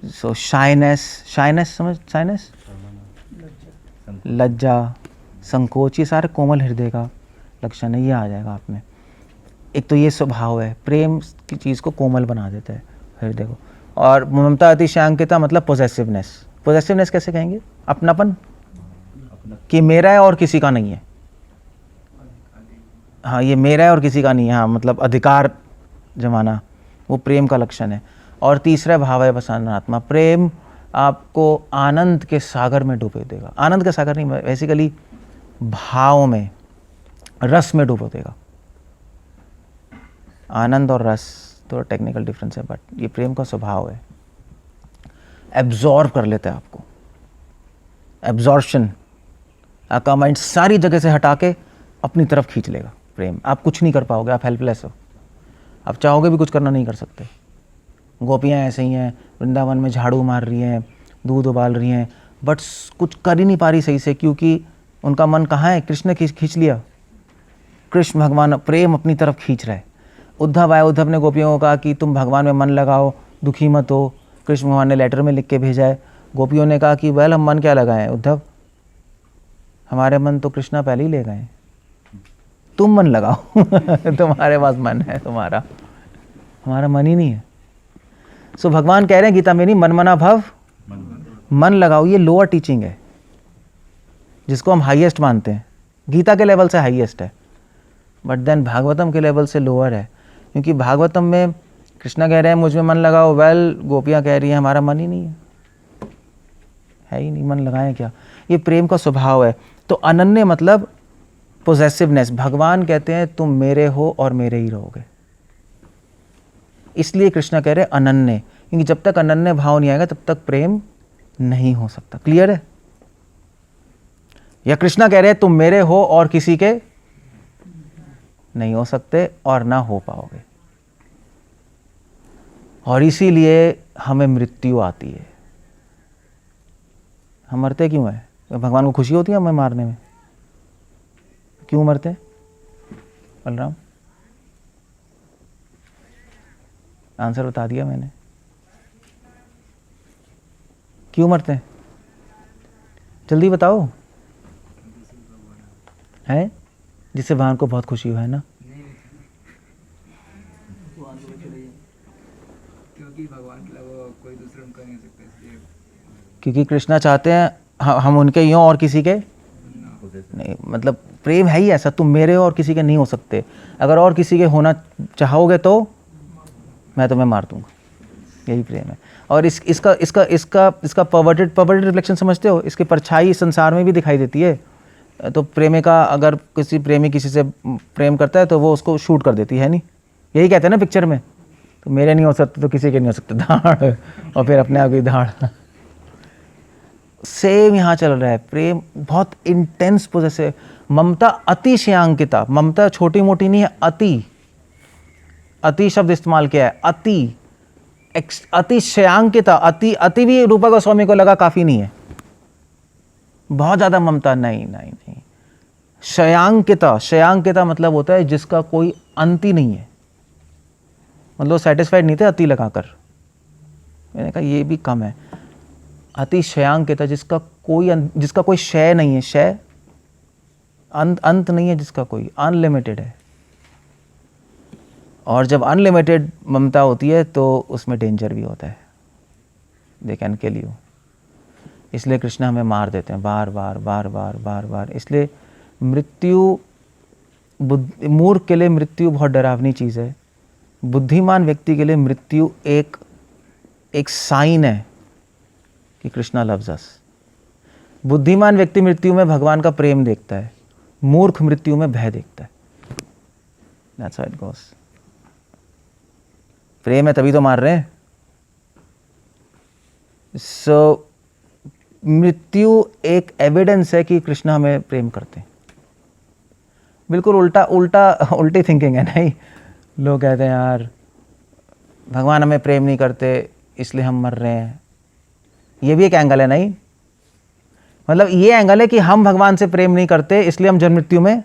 सो शाइनेस समझ, शाइनेस, लज्जा, संकोच, ये सारे कोमल हृदय का लक्षण है। ये आ जाएगा आप में। एक तो ये स्वभाव है, प्रेम की चीज़ को कोमल बना देता है हृदय को। और ममता अतिशयांकिता मतलब पोजेसिवनेस। पोजेसिवनेस कैसे कहेंगे? अपनापन, कि मेरा है और किसी का नहीं है। हाँ, ये मेरा है और किसी का नहीं है। हाँ, मतलब अधिकार जमाना, वो प्रेम का लक्षण है। और तीसरा भाव है वसानात्मा। प्रेम आपको आनंद के सागर में डुबो देगा। आनंद के सागर नहीं, बेसिकली भाव में, रस में डुबो देगा। आनंद और रस तो टेक्निकल डिफरेंस है, बट ये प्रेम का स्वभाव है। एब्जॉर्ब कर लेता है आपको। एब्जॉर्प्शन, आपका माइंड सारी जगह से हटा के अपनी तरफ खींच लेगा प्रेम। आप कुछ नहीं कर पाओगे, आप हेल्पलेस हो। आप चाहोगे भी कुछ करना नहीं कर सकते। गोपियाँ ऐसे ही हैं, वृंदावन में झाड़ू मार रही हैं, दूध उबाल रही हैं, बट कुछ कर ही नहीं पा रही सही से, क्योंकि उनका मन कहाँ है? कृष्ण खींच लिया। कृष्ण भगवान प्रेम अपनी तरफ खींच रहा है। उद्धव आए, उद्धव ने गोपियों को कहा कि तुम भगवान में मन लगाओ, दुखी मत हो। कृष्ण भगवान ने लेटर में लिख के भेजा है, गोपियों ने कहा कि वेल हम मन क्या लगाएं उद्धव, हमारे मन तो कृष्णा पहले ही ले गए, तुम मन लगाओ तुम्हारे पास मन है तुम्हारा, हमारा मन ही नहीं है। सो भगवान कह रहे हैं गीता में नहीं, मन मना भव मन लगाओ। ये लोअर टीचिंग है जिसको हम हाईएस्ट मानते हैं, गीता के लेवल से हाईएस्ट है, बट देन भागवतम के लेवल से लोअर है। क्योंकि भागवतम में कृष्णा कह रहे हैं मुझ में मन लगाओ, वेल गोपियाँ कह रही हैं हमारा मन ही नहीं है ही नहीं, मन लगाएं क्या। ये प्रेम का स्वभाव है। तो अनन्य मतलब पोजेसिवनेस। भगवान कहते हैं तुम मेरे हो और मेरे ही रहोगे, इसलिए कृष्णा कह रहे हैं अनन्य, क्योंकि जब तक अनन्य भाव नहीं आएगा तब तक प्रेम नहीं हो सकता। क्लियर है? या कृष्णा कह रहे हैं तुम मेरे हो और किसी के नहीं हो सकते और ना हो पाओगे, और इसीलिए हमें मृत्यु आती है। हम मरते क्यों है? भगवान को खुशी होती है हमें मारने में? क्यों मरते हैं बलराम? आंसर बता दिया मैंने, क्यों मरते हैं? जल्दी बताओ। है जिससे भगवान को बहुत खुशी हुआ है ना? क्योंकि भगवान के अलावा कोई दूसरा उनका नहीं हो सकता, इसलिए क्योंकि कृष्णा चाहते हैं हम उनके ही हों और किसी के नहीं। मतलब प्रेम है ही ऐसा, तुम मेरे हो और किसी के नहीं हो सकते। अगर और किसी के होना चाहोगे तो मैं तुम्हें मार दूंगा, यही प्रेम है। और इसका इसका इसका इसका पर्वर्टेड रिफ्लेक्शन समझते हो? इसकी परछाई संसार में भी दिखाई देती है। तो प्रेमिका अगर किसी प्रेमी किसी से प्रेम करता है तो वो उसको शूट कर देती है, नहीं यही कहते हैं ना पिक्चर में, तो मेरे नहीं हो सकते तो किसी के नहीं हो सकते, धाड़, और फिर अपने आप ही धाड़। सेम यहाँ चल रहा है। प्रेम बहुत इंटेंस पोजेसिव, ममता अतिशयांकिता। ममता छोटी मोटी नहीं है, अति शब्द इस्तेमाल किया है, अतिशयांकिता। अति भी रूपा गोस्वामी को लगा काफी नहीं है, बहुत ज्यादा ममता नहीं। शयांकिता मतलब होता है जिसका कोई अंत ही नहीं है, मतलब सेटिस्फाइड नहीं थे अति लगाकर। मैंने कहा ये भी कम है। अतिशयांकिता जिसका कोई क्षय नहीं है, क्षय अंत नहीं है, जिसका कोई अनलिमिटेड है। और जब अनलिमिटेड ममता होती है तो उसमें डेंजर भी होता है, दे कैन किल यू। इसलिए कृष्ण हमें मार देते हैं बार बार। इसलिए मृत्यु, मूर्ख के लिए मृत्यु बहुत डरावनी चीज़ है। बुद्धिमान व्यक्ति के लिए मृत्यु एक साइन है कि कृष्णा लव्स अस। बुद्धिमान व्यक्ति मृत्यु में भगवान का प्रेम देखता है, मूर्ख मृत्यु में भय देखता है। That's how it goes. प्रेम है तभी तो मार रहे हैं। So, मृत्यु एक एविडेंस है कि कृष्ण हमें प्रेम करते हैं। बिल्कुल उल्टी थिंकिंग है। नहीं, लोग कहते हैं यार भगवान हमें प्रेम नहीं करते इसलिए हम मर रहे हैं। ये भी एक एंगल है। नहीं, मतलब ये एंगल है कि हम भगवान से प्रेम नहीं करते इसलिए हम जन्म मृत्यु में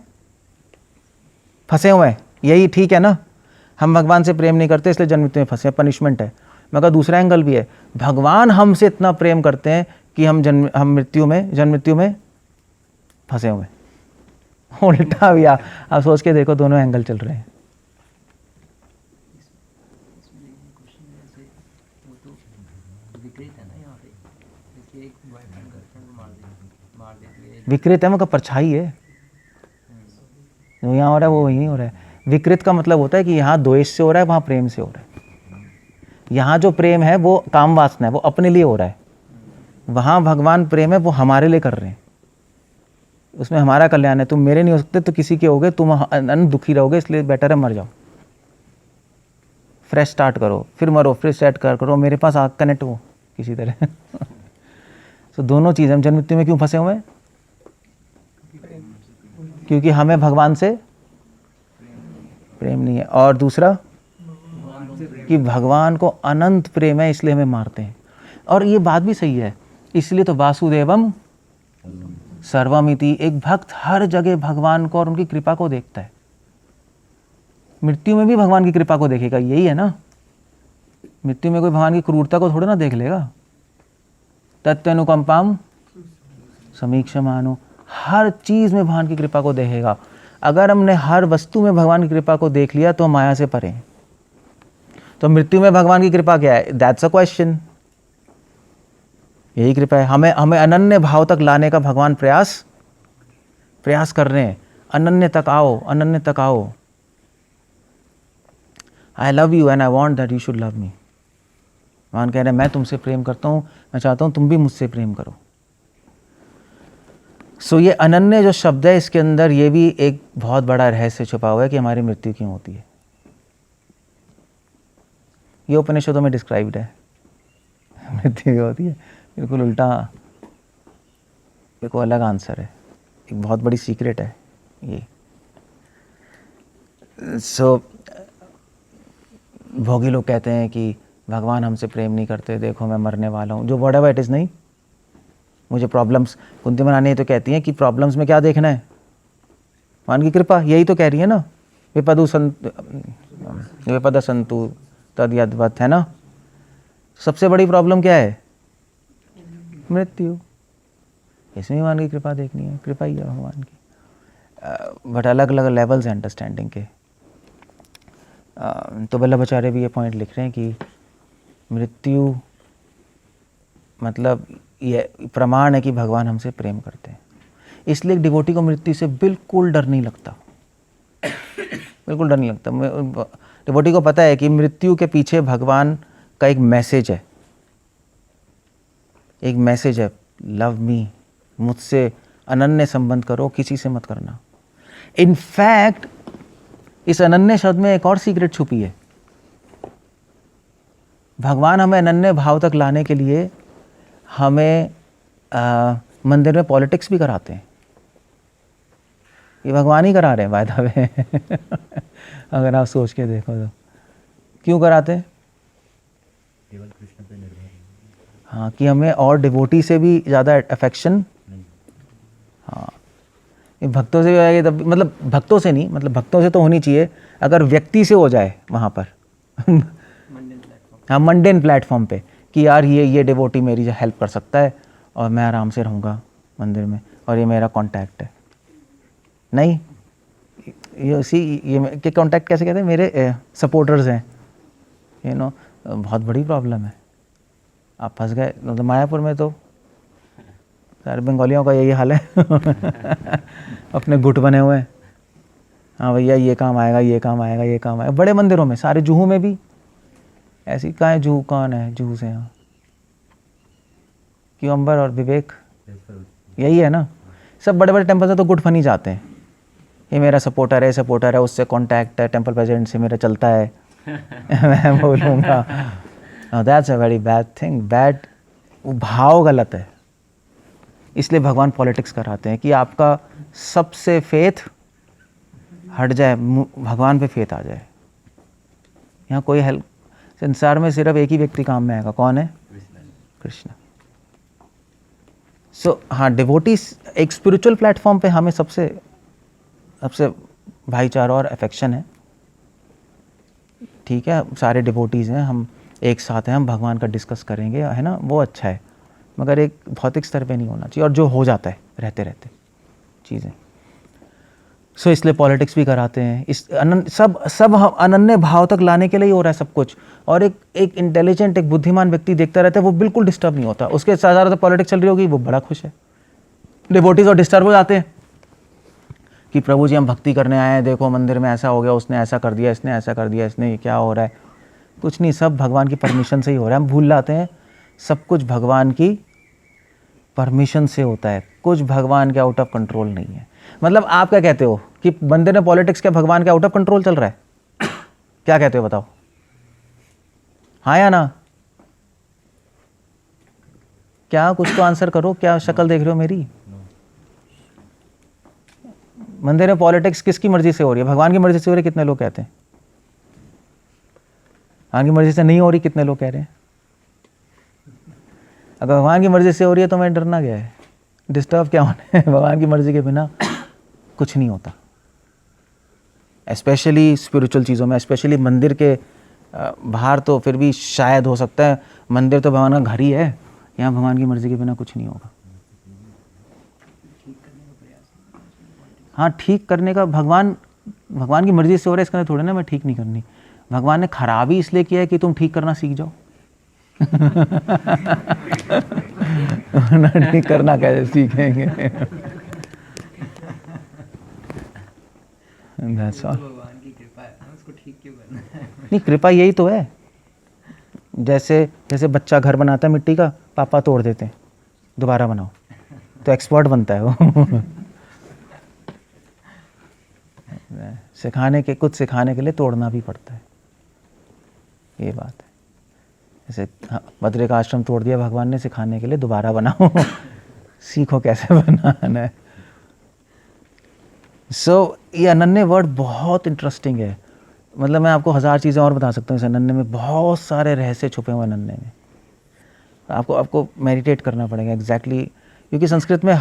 फंसे हुए हैं। यही ठीक है ना? हम भगवान से प्रेम नहीं करते इसलिए जन्म मृत्यु में फंसे हैं, पनिशमेंट है। मगर दूसरा एंगल भी है, भगवान हमसे इतना प्रेम करते हैं कि हम जन्म मृत्यु में फंसे हुए हैं। उल्टा भी आप सोच के देखो, दोनों एंगल चल रहे हैं। विकृत है मतलब परछाई है, जो यहाँ हो रहा है वो वही नहीं हो रहा है। विकृत का मतलब होता है कि यहाँ द्वेष से हो रहा है, वहाँ प्रेम से हो रहा है। यहाँ जो प्रेम है वो काम वासना है, वो अपने लिए हो रहा है। वहाँ भगवान प्रेम है, वो हमारे लिए कर रहे हैं, उसमें हमारा कल्याण है। तुम मेरे नहीं हो सकते तो किसी के होगे, तुम दुखी रहोगे, इसलिए बेटर है मर जाओ, फ्रेश स्टार्ट करो, फिर मरो, फिर सेट करो, मेरे पास कनेक्ट हो किसी तरह। तो दोनों चीज़, हम जन्म मृत्यु में क्यों फंसे हुए हैं? क्योंकि हमें भगवान से प्रेम नहीं है, और दूसरा कि भगवान को अनंत प्रेम है इसलिए हमें मारते हैं। और ये बात भी सही है, इसलिए तो वासुदेवम सर्वमिति। एक भक्त हर जगह भगवान को और उनकी कृपा को देखता है, मृत्यु में भी भगवान की कृपा को देखेगा। यही है ना, मृत्यु में कोई भगवान की क्रूरता को थोड़ा ना देख लेगा। तत्यनुकंपाम समीक्षमानो, हर चीज़ में भगवान की कृपा को देखेगा। अगर हमने हर वस्तु में भगवान की कृपा को देख लिया तो माया से परे हैं। तो मृत्यु में भगवान की कृपा क्या है? That's a question. यही कृपा है। हमें अनन्य भाव तक लाने का भगवान प्रयास कर रहे हैं। अनन्य तक आओ, अनन्य तक आओ। I love you and I want that you should love me. भगवान कह रहे हैं मैं तुमसे प्रेम करता हूँ, मैं चाहता हूँ तुम भी मुझसे प्रेम करो। सो ये अनन्य जो शब्द है, इसके अंदर ये भी एक बहुत बड़ा रहस्य छुपा हुआ है कि हमारी मृत्यु क्यों होती है। ये उपनिषदों में डिस्क्राइब्ड है, मृत्यु क्यों होती है। बिल्कुल उल्टा, बिल्कुल अलग आंसर है। एक बहुत बड़ी सीक्रेट है ये। सो भोगी लोग कहते हैं कि भगवान हमसे प्रेम नहीं करते, देखो मैं मरने वाला हूँ, जो वर्ड है इट इज़ नहीं। मुझे प्रॉब्लम्स, कुंती महारानी तो कहती हैं कि प्रॉब्लम्स में क्या देखना है? भगवान की कृपा। यही तो कह रही है ना, विपद संतु तद यद्वत्, है ना। सबसे बड़ी प्रॉब्लम क्या है? मृत्यु। इसमें भगवान की कृपा देखनी है, कृपा ही है भगवान की। बट अलग अलग लेवल्स हैं अंडरस्टैंडिंग के। तो वल्लभाचार्य भी ये पॉइंट लिख रहे हैं कि मृत्यु मतलब ये प्रमाण है कि भगवान हमसे प्रेम करते हैं। इसलिए एक डिवोटी को मृत्यु से बिल्कुल डर नहीं लगता, बिल्कुल डर नहीं लगता। डिवोटी को पता है कि मृत्यु के पीछे भगवान का एक मैसेज है, एक मैसेज है, लव मी, मुझसे अनन्य संबंध करो, किसी से मत करना। इनफैक्ट इस अनन्य शब्द में एक और सीक्रेट छुपी है। भगवान हमें अनन्य भाव तक लाने के लिए हमें मंदिर में पॉलिटिक्स भी कराते हैं। ये भगवान ही करा रहे हैं बाय द वे। अगर आप सोच के देखो तो क्यों कराते हैं? केवल कृष्ण पे निर्भर। हाँ, कि हमें और डिवोटी से भी ज़्यादा अफेक्शन। हाँ, ये भक्तों से भी आएगी तब, मतलब भक्तों से नहीं, मतलब भक्तों से तो होनी चाहिए, अगर व्यक्ति से हो जाए वहाँ पर हाँ, मंडेन प्लेटफॉर्म पे कि यार ये डिवोटी मेरी जो हेल्प कर सकता है और मैं आराम से रहूँगा मंदिर में और ये मेरा कांटेक्ट है। नहीं, ये कांटेक्ट कैसे कहते हैं? मेरे सपोर्टर्स हैं, यू नो। बहुत बड़ी प्रॉब्लम है। आप फंस गए। मतलब मायापुर में तो सारे बंगालियों का यही हाल है। अपने गुट बने हुए हैं। हाँ भैया, ये काम आएगा, ये काम आएगा, ये काम आएगा। बड़े मंदिरों में, सारे जुहू में भी ऐसी। कहाँ है जुहू? कौन है जुहू से यहाँ? क्यों अंबर और विवेक? यही है ना। सब बड़े बड़े टेम्पल से तो गुट बन ही जाते हैं। ये मेरा सपोर्टर है, सपोर्टर है, उससे कांटेक्ट है, टेम्पल प्रेसिडेंट से मेरा चलता है। मैं बोलूँगा that's a very bad thing. Bad भाव गलत है। इसलिए भगवान पॉलिटिक्स कराते हैं कि आपका सबसे फेथ हट जाए, भगवान पे फेथ आ जाए। यहाँ कोई हेल्प, संसार में सिर्फ एक ही व्यक्ति काम में आएगा। कौन है? कृष्ण। सो हाँ, डिवोटीज एक स्पिरिचुअल प्लेटफॉर्म पे हमें सबसे भाईचारा और अफेक्शन है। ठीक है, सारे डिवोटीज़ हैं, हम एक साथ हैं, हम भगवान का डिस्कस करेंगे, है ना, वो अच्छा है। मगर एक भौतिक स्तर पे नहीं होना चाहिए, और जो हो जाता है रहते रहते चीज़ें। सो इसलिए पॉलिटिक्स भी कराते हैं। इस सब हम अनन्य भाव तक लाने के लिए ही हो रहा है सब कुछ। और एक इंटेलिजेंट, एक बुद्धिमान व्यक्ति देखता रहता है, वो बिल्कुल डिस्टर्ब नहीं होता। उसके साथ ज़्यादा पॉलिटिक्स चल रही होगी, वो बड़ा खुश है। डिवोटीज और डिस्टर्ब हो जाते हैं कि प्रभु जी हम भक्ति करने आए हैं, देखो मंदिर में ऐसा हो गया, उसने ऐसा कर दिया, इसने ऐसा कर दिया, इसने क्या हो रहा है। कुछ नहीं, सब भगवान की परमिशन से ही हो रहा है। हम भूल जाते हैं सब कुछ भगवान की परमिशन से होता है, कुछ भगवान के आउट ऑफ कंट्रोल नहीं है। मतलब आप क्या कहते हो कि मंदिर में पॉलिटिक्स क्या भगवान के आउट ऑफ कंट्रोल चल रहा है? क्या कहते हो बताओ, हाँ या ना? क्या कुछ तो आंसर करो, क्या शक्ल देख रहे हो मेरी? मंदिर में पॉलिटिक्स किसकी मर्जी से हो रही है? भगवान की मर्जी से हो रही है, कितने लोग कहते हैं? भगवान की मर्जी से नहीं हो रही, कितने लोग कह रहे हैं? अगर भगवान की मर्जी से हो रही है तो मैं डरना क्या है, डिस्टर्ब क्या होना है? भगवान की मर्जी के बिना कुछ नहीं होता, स्पेशली स्पिरिचुअल चीज़ों में, स्पेशली मंदिर के बाहर तो फिर भी शायद हो सकता है। मंदिर तो भगवान का घर ही है, यहाँ भगवान की मर्जी के बिना कुछ नहीं होगा। हाँ, ठीक करने का भगवान की मर्जी से हो रहा है, इसका थोड़ा ना मैं ठीक नहीं करनी। भगवान ने खराबी इसलिए किया है कि तुम ठीक करना सीख जाओ। ना ठीक करना कैसे सीखेंगे? That's all. भगवान की कृपा है, उसको ठीक क्यों करना है? नहीं, कृपा यही तो है। जैसे बच्चा घर बनाता है मिट्टी का, पापा तोड़ देते हैं, दोबारा बनाओ, तो एक्सपर्ट बनता है वो। कुछ सिखाने के लिए तोड़ना भी पड़ता है, ये बात है। जैसे बद्री का आश्रम तोड़ दिया भगवान ने सिखाने के लिए, दोबारा बनाओ, सीखो कैसे बनाना है। ये अनन्य वर्ड बहुत इंटरेस्टिंग है। मतलब मैं आपको 1000 चीज़ें और बता सकता हूँ इस अनन्य में, बहुत सारे रहस्य छुपे हुए अनन्य में। आपको मेडिटेट करना पड़ेगा एग्जैक्टली, क्योंकि संस्कृत में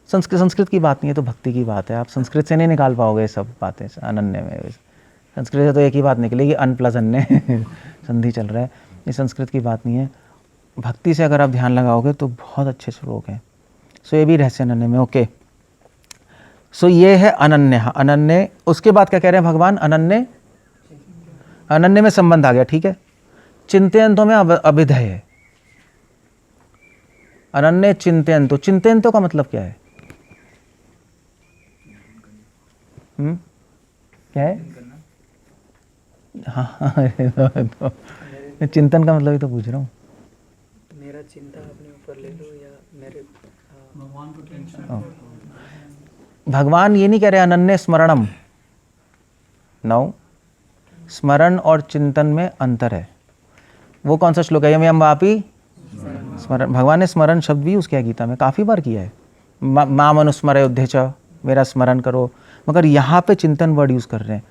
संस्कृत की बात नहीं है तो भक्ति की बात है। आप संस्कृत से नहीं निकाल पाओगे ये सब बातें अनन्य में। संस्कृत से तो एक ही बात निकलेगी, अन प्लस अन्य, संधि चल रहा है। ये संस्कृत की बात नहीं है। भक्ति से अगर आप ध्यान लगाओगे तो बहुत अच्छे श्लोक हैं। ये भी रहस्य अनन्य में। ओके, ये है अनन्य। उसके बाद क्या कह रहे हैं भगवान? अनन्य में संबंध आ गया, ठीक है। चिंतयंतो में अभिधेय है। अनन्य चिंतयंतो, चिंतयंतो का मतलब क्या है? क्या है? हाँ, चिंतन का मतलब ही तो पूछ रहा हूँ। मेरा चिंता अपने ऊपर ले लो, या मेरे भगवान को टेंशन। भगवान ये नहीं कह रहे अनन्य स्मरणम, नौ, स्मरण और चिंतन में अंतर है। वो कौन सा श्लोक है? यम वापी स्मरण। भगवान ने स्मरण शब्द भी यूज़ किया गीता में, काफ़ी बार किया है। माम अनुस्मर युद्धे च, मेरा स्मरण करो। मगर यहाँ पे चिंतन वर्ड यूज़ कर रहे हैं।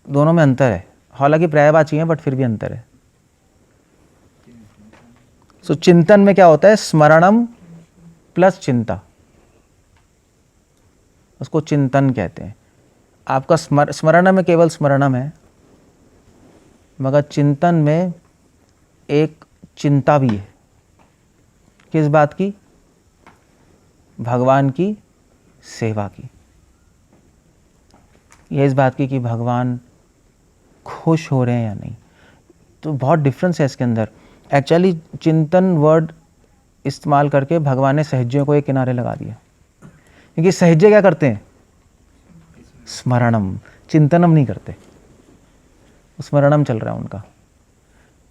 दोनों में अंतर है, हालांकि पर्यायवाची है बट फिर भी अंतर है। चिंतन में क्या होता है? स्मरणम प्लस चिंता, उसको चिंतन कहते हैं। आपका स्मरण में केवल स्मरणम है, मगर चिंतन में एक चिंता भी है। किस बात की? भगवान की सेवा की, यह इस बात की कि भगवान खुश हो रहे हैं या नहीं। तो बहुत डिफरेंस है इसके अंदर। एक्चुअली चिंतन वर्ड इस्तेमाल करके भगवान ने सहज्यों को एक किनारे लगा दिया, क्योंकि सहज्य क्या करते हैं? स्मरणम, चिंतनम नहीं करते। स्मरणम चल रहा है उनका,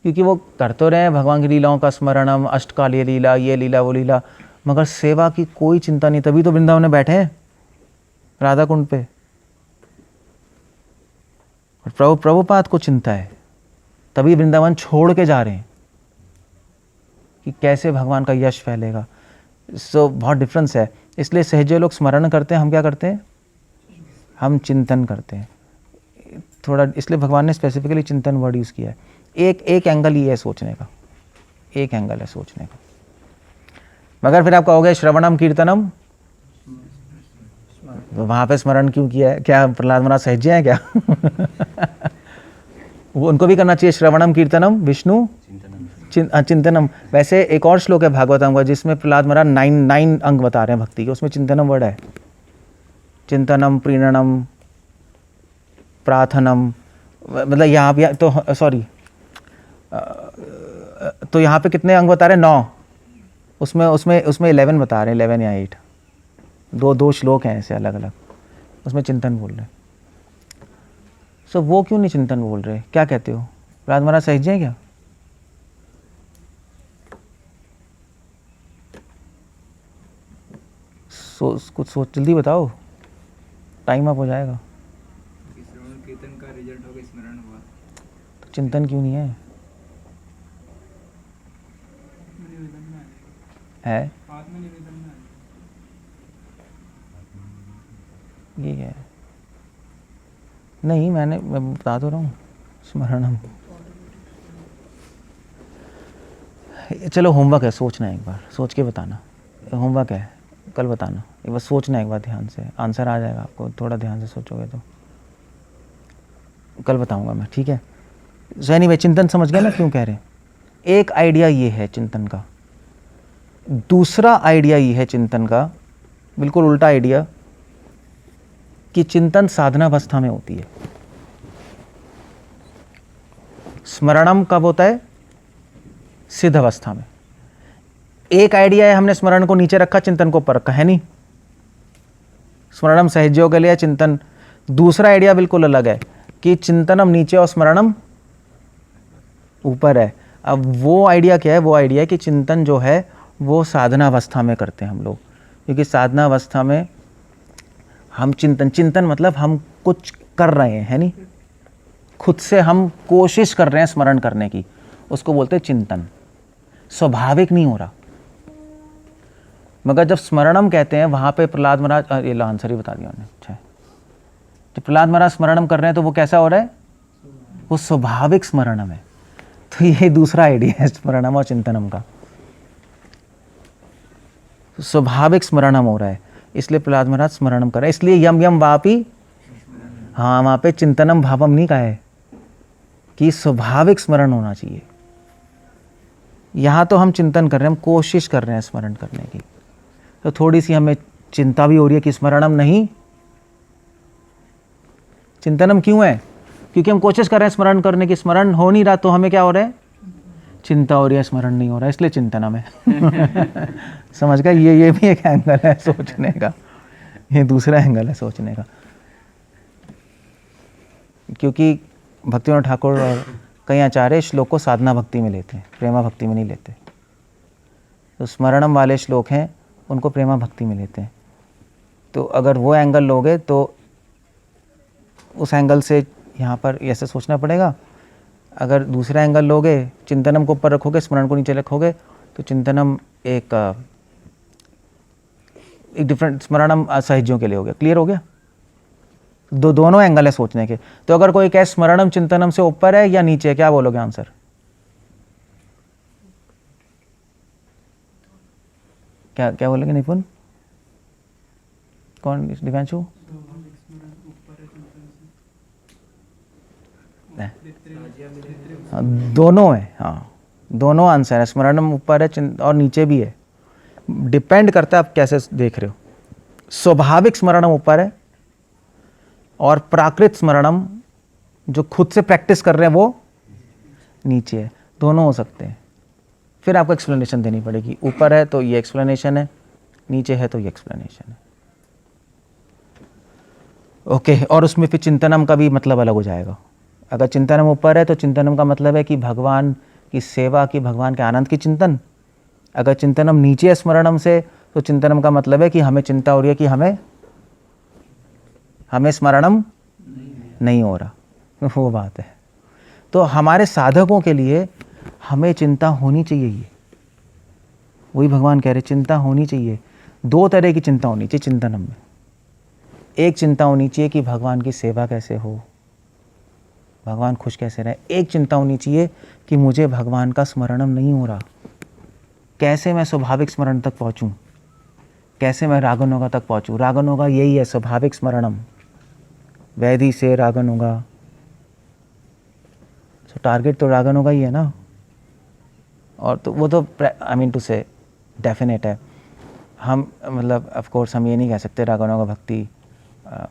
क्योंकि वो कर तो रहे हैं भगवान की लीलाओं का स्मरणम, अष्टकालीय लीला, ये लीला वो लीला, मगर सेवा की कोई चिंता नहीं। तभी तो वृंदावन में बैठे हैं राधा कुंड पे। और प्रभुपाद को चिंता है, तभी वृंदावन छोड़ के जा रहे हैं कि कैसे भगवान का यश फैलेगा। बहुत डिफरेंस है। इसलिए सहजे लोग स्मरण करते हैं, हम क्या करते हैं? हम चिंतन करते हैं थोड़ा। इसलिए भगवान ने स्पेसिफिकली चिंतन वर्ड यूज़ किया है। एक एंगल ये है सोचने का, एक एंगल है सोचने का। मगर फिर आप कहोगे श्रवणम कीर्तनम, तो वहाँ पे स्मरण क्यों किया है? क्या प्रहलाद महाराज सहज्य हैं क्या? वो उनको भी करना चाहिए श्रवणम कीर्तनम विष्णु चिंतनम। वैसे एक और श्लोक है भागवतम का जिसमें प्रहलाद महाराज 9 अंग बता रहे हैं भक्ति के, उसमें चिंतनम वर्ड है। चिंतनम, प्रीणनम, प्रार्थनम, मतलब यहाँ पे तो सॉरी, तो यहाँ पे कितने अंग बता रहे हैं? 9। उसमें 11 बता रहे हैं, 11 या 8। दो श्लोक हैं ऐसे अलग अलग, उसमें चिंतन बोल रहे हैं। वो क्यों नहीं चिंतन बोल रहे? क्या कहते हो? प्रहलाद महाराज सहज्य हैं क्या? कुछ सोच, जल्दी बताओ, टाइम अप हो जाएगा। श्रवण कीर्तन का रिजल्ट होगा स्मरण हुआ, तो चिंतन क्यों नहीं है? है आत्मनिवेदन में ये क्या है? नहीं, मैं बता तो रहा हूँ स्मरणम। चलो होमवर्क है, सोचना है एक बार, सोच के बताना। होमवर्क है, कल बताना। एक बार सोचना एक बार ध्यान से, आंसर आ जाएगा आपको। थोड़ा ध्यान से सोचोगे तो कल बताऊंगा मैं, ठीक है। एनीवे, चिंतन समझ गए ना क्यों कह रहे हैं? एक आइडिया ये है चिंतन का दूसरा आइडिया ये है चिंतन का, बिल्कुल उल्टा आइडिया, कि चिंतन साधनावस्था में होती है। स्मरणम कब होता है? सिद्ध अवस्था में। एक आइडिया है, हमने स्मरण को नीचे रखा, चिंतन को ऊपर रखा, है नहीं? स्मरणम सहजयोग के लिए, चिंतन। दूसरा आइडिया बिल्कुल अलग है कि चिंतनम नीचे और स्मरणम ऊपर है। अब वो आइडिया क्या है? वो आइडिया है कि चिंतन जो है वो साधनावस्था में करते हैं हम लोग, क्योंकि साधनावस्था में हम चिंतन मतलब हम कुछ कर रहे हैं, है नहीं? खुद से हम कोशिश कर रहे हैं स्मरण करने की, उसको बोलते हैं चिंतन। स्वाभाविक नहीं हो रहा। मगर जब स्मरणम कहते हैं वहां पे प्रहलाद महाराज, ये आंसर ही बता दिया उन्होंने। अच्छा, जब प्रहलाद महाराज स्मरणम कर रहे हैं तो वो कैसा हो रहा है? वो स्वाभाविक स्मरणम है। तो ये दूसरा आइडिया है स्मरणम और चिंतनम का। स्वाभाविक स्मरणम हो रहा है, इसलिए प्रहलाद महाराज स्मरणम कर रहे हैं। इसलिए यम यम वापी, हाँ, वहां पे चिंतनम भावम नहीं कहा है कि स्वाभाविक स्मरण होना चाहिए। यहां तो हम चिंतन कर रहे हैं, हम कोशिश कर रहे हैं स्मरण करने की, तो थोड़ी सी हमें चिंता भी हो रही है कि स्मरणम नहीं, चिंतनम क्यों है? क्योंकि हम कोशिश कर रहे हैं स्मरण करने की, स्मरण हो नहीं रहा, तो हमें क्या हो रहा है? चिंता हो रही है, स्मरण नहीं हो रहा है, इसलिए चिंतनम है। समझ गए? ये भी एक एंगल है सोचने का, ये दूसरा एंगल है सोचने का। क्योंकि भक्तिविनोद ठाकुर और कई आचार्य श्लोक को साधना भक्ति में लेते हैं, प्रेमा भक्ति में नहीं लेते। तो स्मरणम वाले श्लोक हैं उनको प्रेमा भक्ति में लेते हैं। तो अगर वो एंगल लोगे तो उस एंगल से यहाँ पर ऐसे सोचना पड़ेगा। अगर दूसरा एंगल लोगे, चिंतनम को ऊपर रखोगे, स्मरण को नीचे रखोगे, तो चिंतनम एक डिफरेंट, स्मरणम असहजों के लिए हो गया। क्लियर हो गया? दोनों एंगल है सोचने के। तो अगर कोई कहे स्मरणम चिंतनम से ऊपर है या नीचे है, क्या बोलोगे आंसर? क्या बोलोगे निपुण? कौन? दिव्यांशु? हाँ, दोनों है। हाँ, दोनों आंसर है। स्मरणम ऊपर है और नीचे भी है, डिपेंड करता है आप कैसे देख रहे हो। स्वाभाविक स्मरणम ऊपर है और प्राकृत स्मरणम जो खुद से प्रैक्टिस कर रहे हैं वो नीचे है। दोनों हो सकते हैं। फिर आपको एक्सप्लेनेशन देनी पड़ेगी। ऊपर है तो ये एक्सप्लेनेशन है, नीचे है तो ये एक्सप्लेनेशन है। ओके, और उसमें फिर चिंतनम का भी मतलब अलग हो जाएगा। अगर चिंतनम ऊपर है तो चिंतनम का मतलब है कि भगवान की सेवा की, भगवान के आनंद की चिंतन। अगर चिंतनम नीचे है स्मरणम से, तो चिंतनम का मतलब है कि हमें चिंता हो रही है कि हमें स्मरणम नहीं हो रहा। वो बात है। तो हमारे साधकों के लिए हमें चिंता होनी चाहिए। ये वही भगवान कह रहे, चिंता होनी चाहिए। दो तरह की चिंता होनी चाहिए चिंतनम में। एक चिंता होनी चाहिए कि भगवान की सेवा कैसे हो, भगवान खुश कैसे रहे। एक चिंता होनी चाहिए कि मुझे भगवान का स्मरणम नहीं हो रहा, कैसे मैं स्वाभाविक स्मरण तक पहुंचूं, कैसे मैं रागनोगा तक पहुंचूं। रागनोगा यही है, स्वाभाविक स्मरणम। वैधि से रागनोगा, तो टारगेट तो रागनोगा ही है ना। और तो वो तो आई मीन टू से डेफिनेट है। हम मतलब ऑफ कोर्स हम ये नहीं कह सकते रागनोगा भक्ति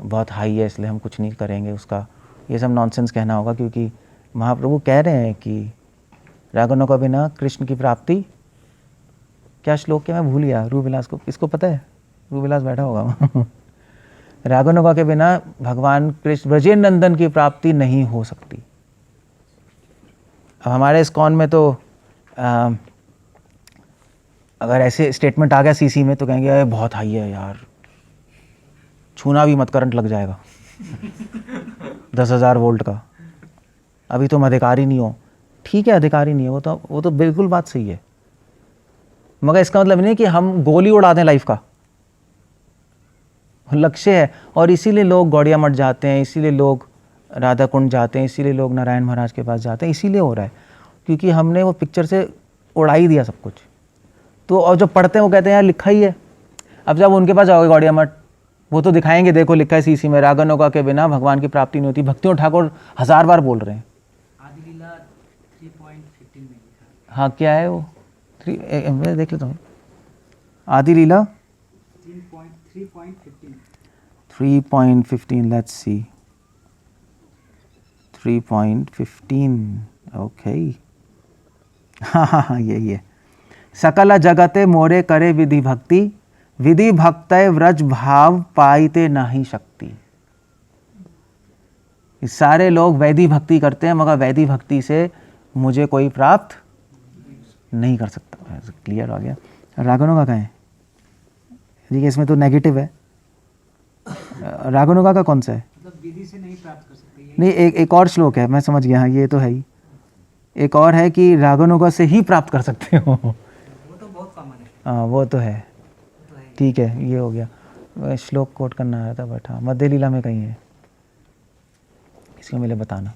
बहुत हाई है इसलिए हम कुछ नहीं करेंगे उसका, ये सब नॉनसेंस कहना होगा। क्योंकि महाप्रभु कह रहे हैं कि रागनों का बिना कृष्ण की प्राप्ति, क्या श्लोक क्या मैं भूल गया, रूविलास को, इसको पता है? रूविलास बैठा होगा। रागनों के बिना भगवान कृष्ण ब्रजेंद्र नंदन की प्राप्ति नहीं हो सकती। अब हमारे इस्कॉन में तो अगर ऐसे स्टेटमेंट आ गया सीसी में तो कहेंगे अरे बहुत हाई है यार, छूना भी मत, करंट लग जाएगा 10,000 वोल्ट का, अभी तुम अधिकारी नहीं हो। ठीक है, अधिकारी नहीं हो, वो तो बिल्कुल बात सही है। मगर इसका मतलब नहीं कि हम गोली उड़ा दें लाइफ का। लक्ष्य है, और इसीलिए लोग गौड़िया मठ जाते हैं, इसीलिए लोग राधा कुंड जाते हैं, इसीलिए लोग नारायण महाराज के पास जाते हैं। इसीलिए हो रहा है क्योंकि हमने वो पिक्चर से उड़ा ही दिया सब कुछ। तो और जो पढ़ते हैं वो कहते हैं यार लिखा ही है। अब जब उनके पास जाओगे गौड़िया मठ, वो तो दिखाएंगे, देखो लिखा है सीसी में, रागनोगा के बिना भगवान की प्राप्ति नहीं होती। भक्तिविनोद ठाकुर 1000 बार बोल रहे हैं। आदिलीला 3.15 में लिखा। हाँ, क्या है वो? 3 देख लेता हूँ। आदि लीला 3.3.15 3.15, let's see. 3.15, okay. हाँ यही है. सकल जगते मोरे करे विधि भक्ति, विधि भक्तय व्रज भाव पाइते नाही शक्ति. ये सारे लोग वैधि भक्ति करते हैं मगर वैधि भक्ति से मुझे कोई प्राप्त नहीं कर सकता. क्लियर हो गया. रागनों का कहें ठीक है, इसमें तो नेगेटिव है. रागनुगा का कौन सा है? मतलब विधि से नहीं प्राप्त कर सकते ये। नहीं, एक और श्लोक है, मैं समझ गया. हाँ, ये तो है ही. एक और है कि रागनुगा से ही प्राप्त कर सकते हो. वो तो बहुत कॉमन है। हाँ वो तो है. वो तो है। ठीक है, ये हो गया. श्लोक कोट करना आ रहा था बट हाँ, मध्य लीला में कहीं है. इसको मिले बताना.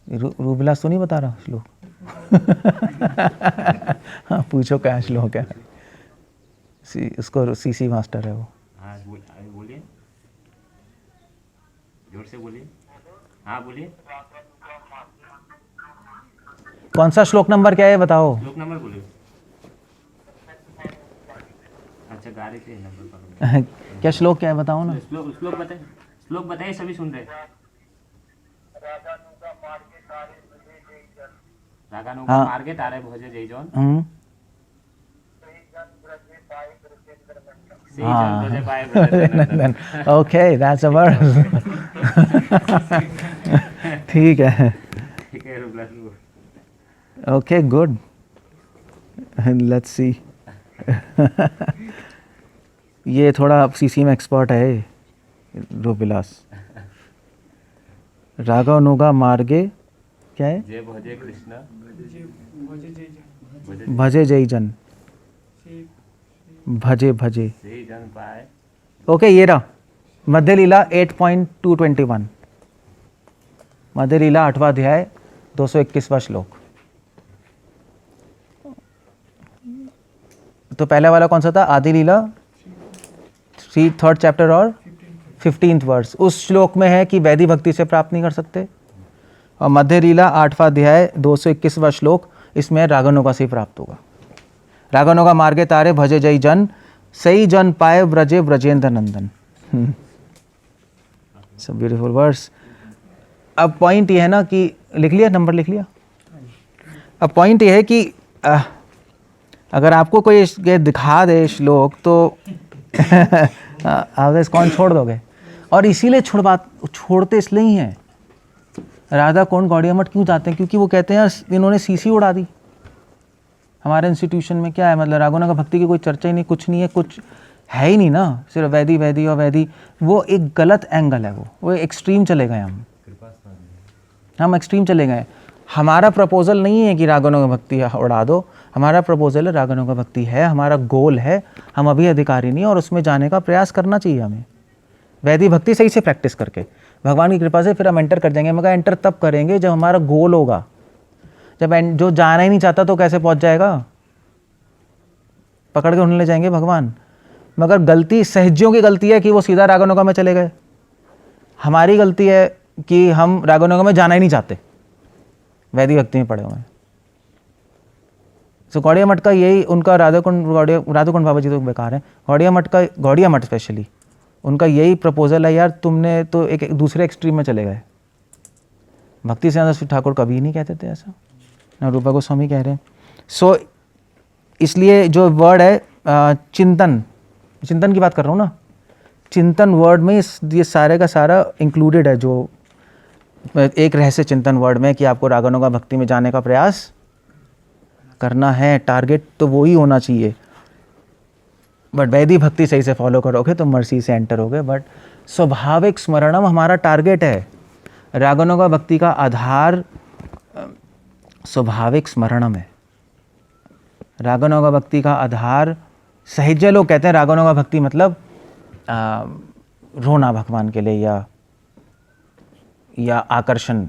रूबलास तो नहीं बता रहा श्लोक. हाँ पूछो क्या श्लोक है. उसको सीसी मास्टर है वो. हाँ बोलिए, जोर से बोलिए. हाँ बोलिए. कौन सा श्लोक नंबर क्या है बताओ. श्लोक नंबर बोलिए. अच्छा गाड़ी से नंबर पकड़ो. क्या श्लोक क्या है बताओ ना. श्लोक बताइए, सभी सुन रहे. रागानुगा हाँ. मार्गे तारे भोजे जय जॉन. Okay, that's a verse. ठीक है. Okay good. Let's see. ये थोड़ा सीसी में एक्सपर्ट है रूपविलास. रागानुगा मार्गे क्या है? जय भजे कृष्ण भजे जय जन. भजे भजे सही जन पाए. ओके, ये रहा मध्य लीला 8.221. मध्य लीला 8वां अध्याय 221वां श्लोक. तो पहला वाला कौन सा था? आदि लीला 3rd चैप्टर और 15th वर्स. उस श्लोक में है कि वैधि भक्ति से प्राप्त नहीं कर सकते. और मध्य लीला 8वां अध्याय 221वां श्लोक, इसमें रागानुगा से प्राप्त होगा. रागानुगा मार्गे तारे भजे जय जन, सही जन पाए ब्रजे ब्रजेंद्र नंदन. सब ब्यूटीफुल वर्स. अब पॉइंट ये है ना कि लिख लिया, नंबर लिख लिया. अब पॉइंट ये है कि अगर आपको कोई ये दिखा दे श्लोक तो आप इसको छोड़ दोगे. और इसीलिए छोड़ते इसलिए ही हैं. राधा कुंड गौड़िया मठ क्यों जाते हैं? क्योंकि वो कहते हैं यार इन्होंने सीसी उड़ा दी. हमारे इंस्टीट्यूशन में क्या है, मतलब रागानुगा भक्ति की कोई चर्चा ही नहीं, कुछ नहीं है, कुछ है ही नहीं ना, सिर्फ वैधि वैधि और वैधि. वो एक गलत एंगल है. वो एक्सट्रीम चले गए. हम एक्सट्रीम चले गए. हमारा प्रपोजल नहीं है कि रागानुगा भक्ति उड़ा दो. हमारा प्रपोजल है रागानुगा भक्ति है, हमारा गोल है. हम अभी अधिकारी नहीं और उसमें जाने का प्रयास करना चाहिए हमें. वैधि भक्ति सही से प्रैक्टिस करके भगवान की कृपा से फिर हम एंटर कर जाएंगे. मगर एंटर तब करेंगे जब हमारा गोल होगा. जब जो जाना ही नहीं चाहता तो कैसे पहुंच जाएगा? पकड़ के उन्हें ले जाएंगे भगवान. मगर गलती सहजियों की गलती है कि वो सीधा रागानुगा में चले गए. हमारी गलती है कि हम रागानुगा में जाना ही नहीं चाहते, वैधि भक्ति में पड़े हुए हैं. सो गौड़िया मठ का यही उनका राधाकुंड बाबा जी तो बेकार है. गौड़िया मठ स्पेशली उनका यही प्रपोजल है यार, तुमने तो एक दूसरे एक्सट्रीम में चले गए. भक्ति सिद्धांत ठाकुर कभी नहीं कहते थे ऐसा, ना रूपा गोस्वामी कह रहे हैं. सो इसलिए जो वर्ड है चिंतन की बात कर रहा हूँ ना. चिंतन वर्ड में ये सारे का सारा इंक्लूडेड है. जो एक रहस्य चिंतन वर्ड में कि आपको रागानुगा भक्ति में जाने का प्रयास करना है, टारगेट तो वो ही होना चाहिए. बट वैधि भक्ति सही से फॉलो करोगे तो मर्सी से एंटर होगे. बट स्वाभाविक स्मरणम हमारा टारगेट है. रागानुगा भक्ति का आधार स्वाभाविक स्मरणम है. रागानुगा भक्ति का आधार, सहज लोग कहते हैं रागानुगा भक्ति मतलब रोना भगवान के लिए या आकर्षण.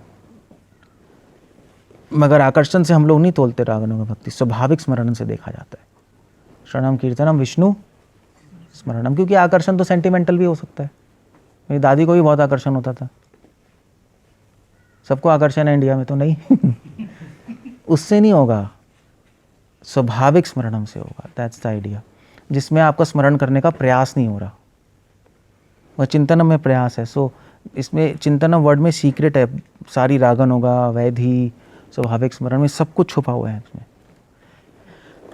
मगर आकर्षण से हम लोग नहीं तोलते रागानुगा भक्ति. स्वाभाविक स्मरण से देखा जाता है. शरणम कीर्तनम विष्णु स्मरणम. क्योंकि आकर्षण तो सेंटिमेंटल भी हो सकता है. मेरी दादी को भी बहुत आकर्षण होता था. सबको आकर्षण है इंडिया में तो नहीं. उससे नहीं होगा. स्वाभाविक स्मरणम से होगा, दैट्स द आइडिया, जिसमें आपका स्मरण करने का प्रयास नहीं हो रहा, वह चिंतनम में प्रयास है। सो इसमें चिंतनम वर्ड में सीक्रेट है, सारी रागन होगा, वैधि, स्वाभाविक स्मरण में सब कुछ छुपा हुआ है इसमें।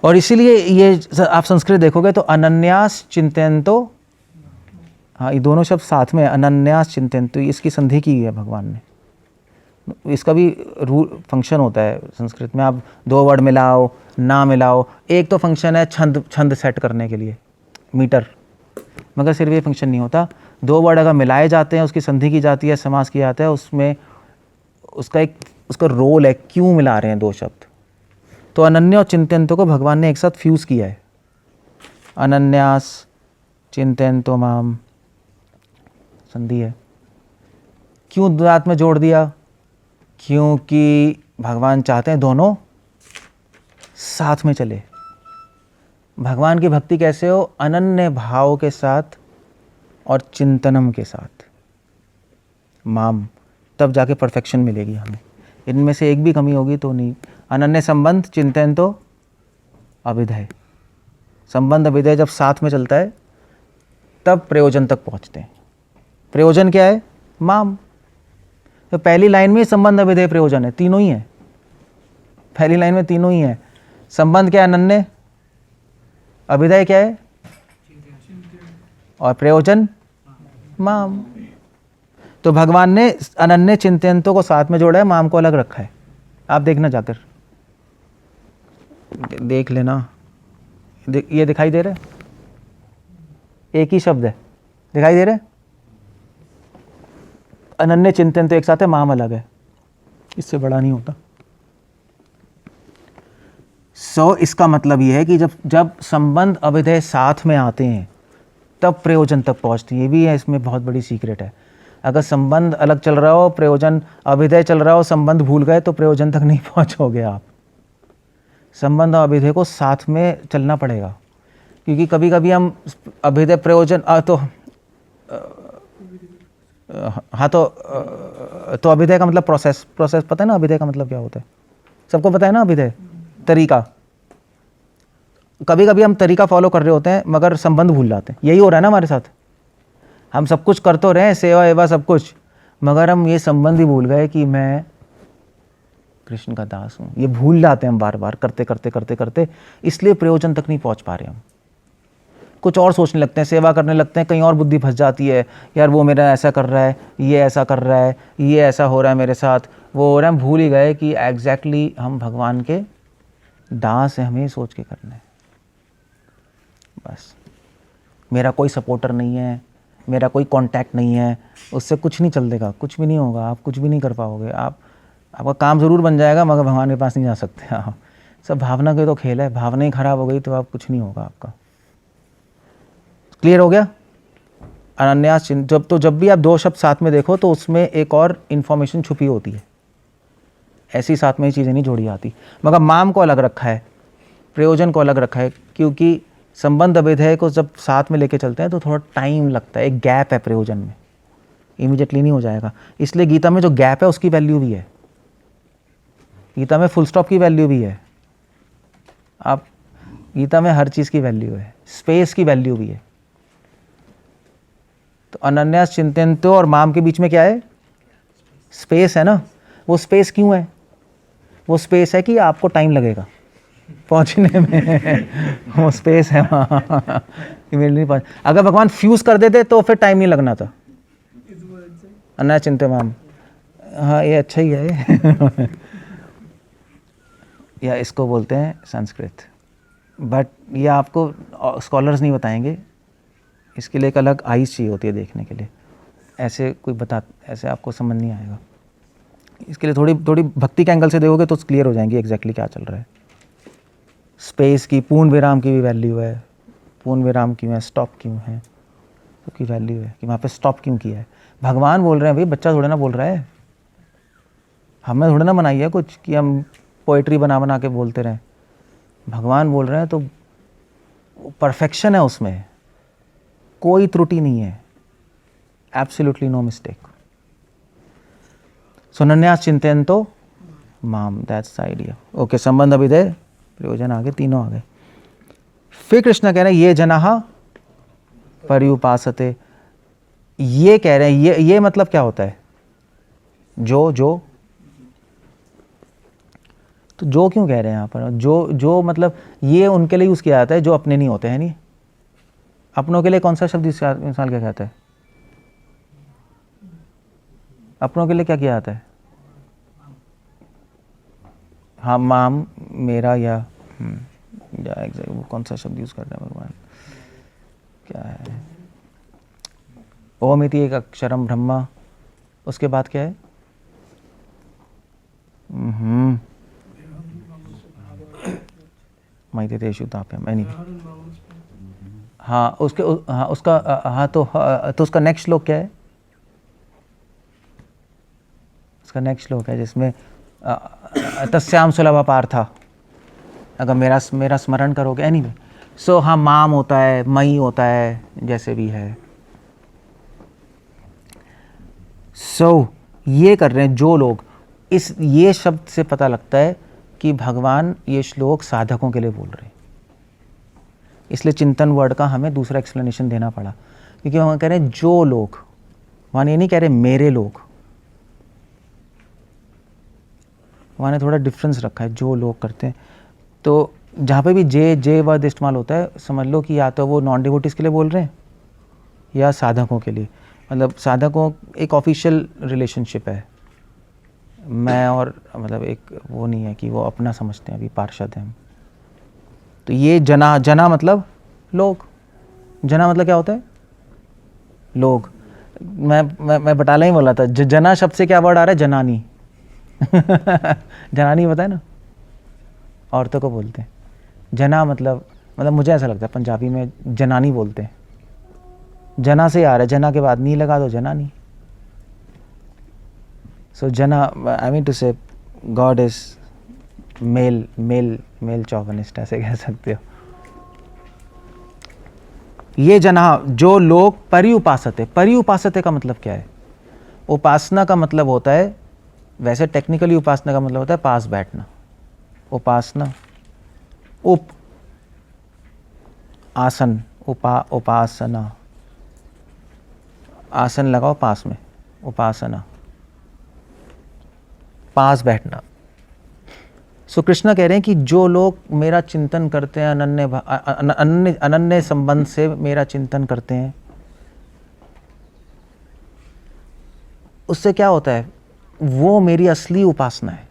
और इसीलिए ये आप संस्कृत देखोगे तो अनन्यास चिंतयन्तो, हाँ ये दोनों शब्द साथ में, अनन्यास चिंतयन्तो, इसकी संधि की है भगवान ने। इसका भी रूल फंक्शन होता है संस्कृत में, आप दो वर्ड मिलाओ ना मिलाओ, एक तो फंक्शन है छंद सेट करने के लिए, मीटर, मगर सिर्फ ये फंक्शन नहीं होता। दो वर्ड अगर मिलाए जाते हैं, उसकी संधि की जाती है, समास किया जाता है, उसमें उसका रोल है, क्यों मिला रहे हैं दो शब्द। तो अनन्य और चिंतयन्तो को भगवान ने एक साथ फ्यूज किया है, अनन्यास चिंतयन्तो माम, संधि है। क्यों दांत में जोड़ दिया? क्योंकि भगवान चाहते हैं दोनों साथ में चले। भगवान की भक्ति कैसे हो? अनन्य भाव के साथ और चिंतनम के साथ, माम, तब जाके परफेक्शन मिलेगी हमें। इनमें से एक भी कमी होगी तो नहीं। अनन्य संबंध, चिंतयन्तो अभिधेय, संबंध अभिधेय जब साथ में चलता है तब प्रयोजन तक पहुंचते हैं। प्रयोजन क्या है? माम। तो पहली लाइन में संबंध अभिधेय प्रयोजन है, तीनों ही है, पहली लाइन में तीनों ही है। संबंध क्या है? अनन्य, अभिधेय क्या है? और प्रयोजन माम। तो भगवान ने अनन्य चिंतयन्तो को साथ में जोड़ा है, माम को अलग रखा है। आप देखना जाकर, देख लेना, ये दिखाई दे रहा है, एक ही शब्द है, दिखाई दे रहा है। अनन्य चिंतयन्तो एक साथ है, माम अलग है, इससे बड़ा नहीं होता। इसका मतलब ये है कि जब संबंध अभिधेय साथ में आते हैं तब प्रयोजन तक पहुंचते हैं। ये भी है, इसमें बहुत बड़ी सीक्रेट है। अगर संबंध अलग चल रहा हो, प्रयोजन अभिधेय चल रहा हो, संबंध भूल गए तो प्रयोजन तक नहीं पहुंचोगे आप। संबंध और अभिधेय को साथ में चलना पड़ेगा, क्योंकि कभी कभी हम अभिधेय प्रयोजन तो अभिधेय का मतलब प्रोसेस पता है ना, अभिधेय का मतलब क्या होता है? सबको पता है ना अभिधेय, तरीका। कभी कभी हम तरीका फॉलो कर रहे होते हैं मगर संबंध भूल जाते हैं। यही हो रहा है ना हमारे साथ, हम सब कुछ कर तो रहे हैं, सेवा एवा सब कुछ, मगर हम ये संबंध ही भूल गए कि मैं कृष्ण का दास हूँ। ये भूल जाते हैं हम बार बार, करते करते करते करते, इसलिए प्रयोजन तक नहीं पहुँच पा रहे हम। कुछ और सोचने लगते हैं, सेवा करने लगते हैं, कहीं और बुद्धि फंस जाती है, यार वो मेरा ऐसा कर रहा है, ये ऐसा कर रहा है, ये ऐसा हो रहा है मेरे साथ, वो हो रहा है। हम भूल ही गए कि एग्जैक्टली हम भगवान के दास हैं, हमें सोच के करना है। बस मेरा कोई सपोर्टर नहीं है, मेरा कोई कांटेक्ट नहीं है, उससे कुछ नहीं चल देगा, कुछ भी नहीं होगा, आप कुछ भी नहीं कर पाओगे। आपका काम ज़रूर बन जाएगा मगर भगवान के पास नहीं जा सकते आप। सब भावना के तो खेल है, भावना ही खराब हो गई तो आप कुछ नहीं होगा आपका। क्लियर हो गया? अनन्यास जब भी आप दो शब्द साथ में देखो तो उसमें एक और इन्फॉर्मेशन छुपी होती है, ऐसी साथ में ही चीज़ें नहीं जोड़ी आती। मगर माम को अलग रखा है, प्रयोजन को अलग रखा है, क्योंकि संबंध अभिधेय को जब साथ में लेके चलते हैं तो थोड़ा टाइम लगता है, एक गैप है प्रयोजन में, इमीडिएटली नहीं हो जाएगा। इसलिए गीता में जो गैप है उसकी वैल्यू भी है, गीता में फुल स्टॉप की वैल्यू भी है। आप गीता में हर चीज़ की वैल्यू है, स्पेस की वैल्यू भी है। तो अनन्यास चिंतयन्तो और माम के बीच में क्या है? स्पेस है ना। वो स्पेस क्यों है? वो स्पेस है कि आपको टाइम लगेगा पहुंचने में, वो स्पेस है वहाँ, इमीडिएटली पहुंच। अगर भगवान फ्यूज कर देते तो फिर टाइम नहीं लगना था। अनन्यास चिंतयन्तो माम, हाँ ये अच्छा ही है या इसको बोलते हैं संस्कृत, बट ये आपको स्कॉलर्स नहीं बताएंगे, इसके लिए एक अलग आईज चाहिए होती है देखने के लिए। ऐसे ऐसे आपको समझ नहीं आएगा। इसके लिए थोड़ी भक्ति के एंगल से देखोगे तो क्लियर हो जाएंगी एग्जैक्टली क्या चल रहा है। स्पेस की, पूर्ण विराम की भी वैल्यू है। पूर्ण विराम क्यों है, स्टॉप क्यों है, तो की वैल्यू है कि वहाँ पे स्टॉप क्यों किया है। भगवान बोल रहे हैं भाई, बच्चा थोड़े ना बोल रहा है, हमें थोड़े ना बनाई है कुछ कि हम पोइट्री बना के बोलते रहें। भगवान बोल रहे हैं तो परफेक्शन है उसमें, कोई त्रुटि नहीं है, एब्सोल्युटली नो मिस्टेक। सो अनन्यास चिंतयन्तो माम, दैट्स द आइडिया। ओके, संबंध अभिधेय प्रयोजन आ गए, तीनों आ गए। फिर कृष्ण कह रहे हैं ये जनाः पर्युपासते। ये कह रहे हैं ये मतलब क्या होता है? जो तो जो क्यों कह रहे हैं यहाँ पर? जो मतलब ये उनके लिए यूज़ किया जाता है जो अपने नहीं होते हैं। नहीं, अपनों के लिए कौन सा शब्द इंसान क्या कहता है? अपनों के लिए क्या किया जाता है? हाँ, माम, मेरा, या एग्जैक्ट वो कौन सा शब्द यूज़ कर रहे हैं भगवान? क्या है? ओम इति एक अक्षरम ब्रह्मा। उसके बाद क्या है? माइते तेषु ताप्यम। एनीवे, हाँ तो उसका नेक्स्ट श्लोक क्या है? उसका नेक्स्ट श्लोक है जिसमें तस्याम सुलभ पार्था, अगर मेरा स्मरण करोगे। एनीवे, सो हाँ, माम होता है, मई होता है, जैसे भी है। सो ये कर रहे हैं जो लोग, ये शब्द से पता लगता है कि भगवान ये श्लोक साधकों के लिए बोल रहे हैं। इसलिए चिंतन वर्ड का हमें दूसरा एक्सप्लेनेशन देना पड़ा, क्योंकि वहाँ कह रहे हैं जो लोग, वहाँ ये नहीं कह रहे मेरे लोग, वहाँ ने थोड़ा डिफरेंस रखा है, जो लोग करते हैं। तो जहाँ पे भी जे वर्ड इस्तेमाल होता है, समझ लो कि या तो वो नॉन डिवोटीज के लिए बोल रहे हैं या साधकों के लिए। मतलब साधकों एक ऑफिशियल रिलेशनशिप है, मैं और मतलब एक वो नहीं है कि वो अपना समझते हैं, अभी पार्षद हैं। तो ये जना मतलब लोग। जना मतलब क्या होता है? लोग। मैं बटाला ही बोला था। जना शब्द से क्या वर्ड आ रहा है? जनानी। जनानी पता है ना, औरतों को बोलते हैं। जना मतलब मुझे ऐसा लगता है पंजाबी में जनानी बोलते हैं। जना से आ रहा है, जना के बाद नी लगा दो, जनानी। सो जना, आई मीन टू से गॉड इज मेल चौवनिस्ट, ऐसे कह सकते हो। ये जना, जो लोग पर्युपासते। पर्युपासते का मतलब क्या है? उपासना का मतलब होता है, वैसे टेक्निकली उपासना का मतलब होता है पास बैठना। उपासना, आसन, उपासना, आसन लगाओ पास में, उपासना, पास बैठना। सो कृष्ण कह रहे हैं कि जो लोग मेरा चिंतन करते हैं, अनन्य संबंध से मेरा चिंतन करते हैं, उससे क्या होता है? वो मेरी असली उपासना है।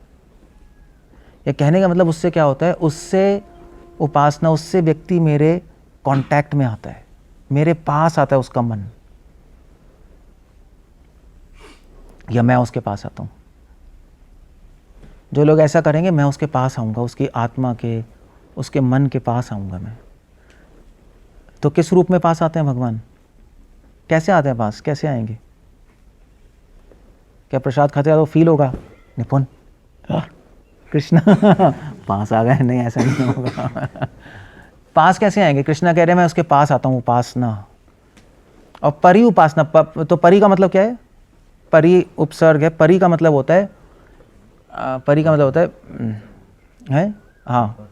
या कहने का मतलब उससे क्या होता है? उससे उपासना, उससे व्यक्ति मेरे कांटेक्ट में आता है, मेरे पास आता है उसका मन, या मैं उसके पास आता हूँ। जो लोग ऐसा करेंगे, मैं उसके पास आऊँगा, उसकी आत्मा के, उसके मन के पास आऊँगा मैं। तो किस रूप में पास आते हैं भगवान? कैसे आते हैं पास? कैसे आएंगे? क्या प्रसाद खाते हैं तो फील होगा निपुण कृष्ण पास आ गए? नहीं, ऐसा नहीं होगा। पास कैसे आएंगे? कृष्णा कह रहे हैं मैं उसके पास आता हूँ, उपासना। और परि उपासना, तो परि का मतलब क्या है? परि उपसर्ग है। परि का मतलब होता है, परि का मतलब होता है हाँ,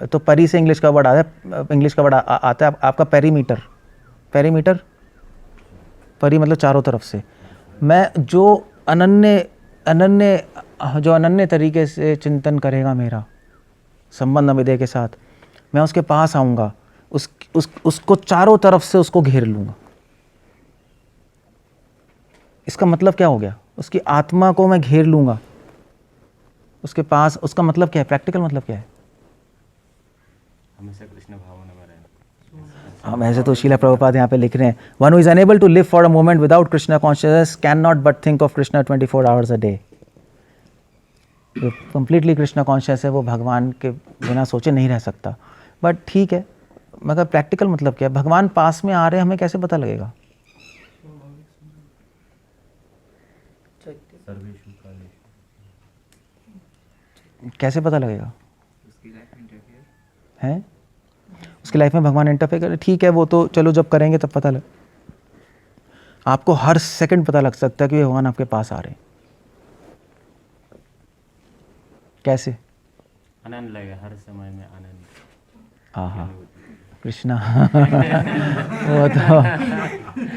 तो परि से इंग्लिश का वर्ड आता है, इंग्लिश का वर्ड आता है आपका पेरीमीटर। पेरीमीटर, परि मतलब चारों तरफ से। मैं जो अनन्य तरीके से चिंतन करेगा मेरा संबंध अभिदय के साथ, मैं उसके पास आऊँगा, उसको चारों तरफ से उसको घेर लूँगा। इसका मतलब क्या हो गया? उसकी आत्मा को मैं घेर लूँगा उसके पास। उसका मतलब क्या है? प्रैक्टिकल मतलब क्या है? हमेशा कृष्ण भावना में रहना। हम ऐसे तो शीला प्रभुपाद यहाँ पे लिख रहे हैं, one who is unable to live for a moment without Krishna consciousness can not but think of Krishna 24 hours a day. जो कंप्लीटली कृष्णा कॉन्शियस है वो भगवान के बिना सोचे नहीं रह सकता। बट ठीक है, मगर प्रैक्टिकल मतलब क्या है? भगवान पास में आ रहे हैं, हमें कैसे पता लगेगा? कैसे पता लगेगा? हैं? उसकी लाइफ में भगवान इंटरफेयर करे, ठीक है, वो तो चलो जब करेंगे तब पता लग। आपको हर सेकंड पता लग सकता है कि भगवान आपके पास आ रहे हैं। कैसे? आनंद लगेगा, हर समय में आनंद। आहा कृष्णा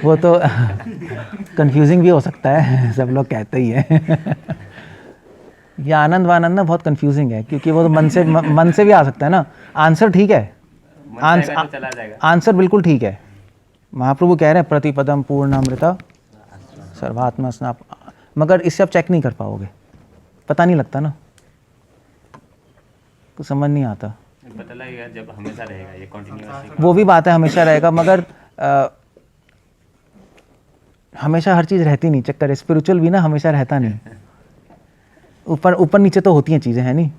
वो तो कंफ्यूजिंग भी हो सकता है, सब लोग कहते ही हैं। ये आनंद वानंद ना बहुत कंफ्यूजिंग है, क्योंकि वो तो मन से भी आ सकता है ना। आंसर ठीक है, मन चाहेगा तो चला जाएगा। आंसर बिल्कुल ठीक है। महाप्रभु कह रहे हैं प्रतिपदम पूर्णामृता सर्वात्मा स्नाप, मगर इससे आप चेक नहीं कर पाओगे, पता नहीं लगता ना, कुछ समझ नहीं आता। पता लगेगा जब हमेशा रहेगा ये कंटिन्यूअसली। वो भी बात है, हमेशा रहेगा, मगर हमेशा हर चीज़ रहती नहीं, चक्कर है स्पिरिचुअल भी ना, हमेशा रहता नहीं। ऊपर ऊपर नीचे तो होती हैं चीज़ें, है नहीं,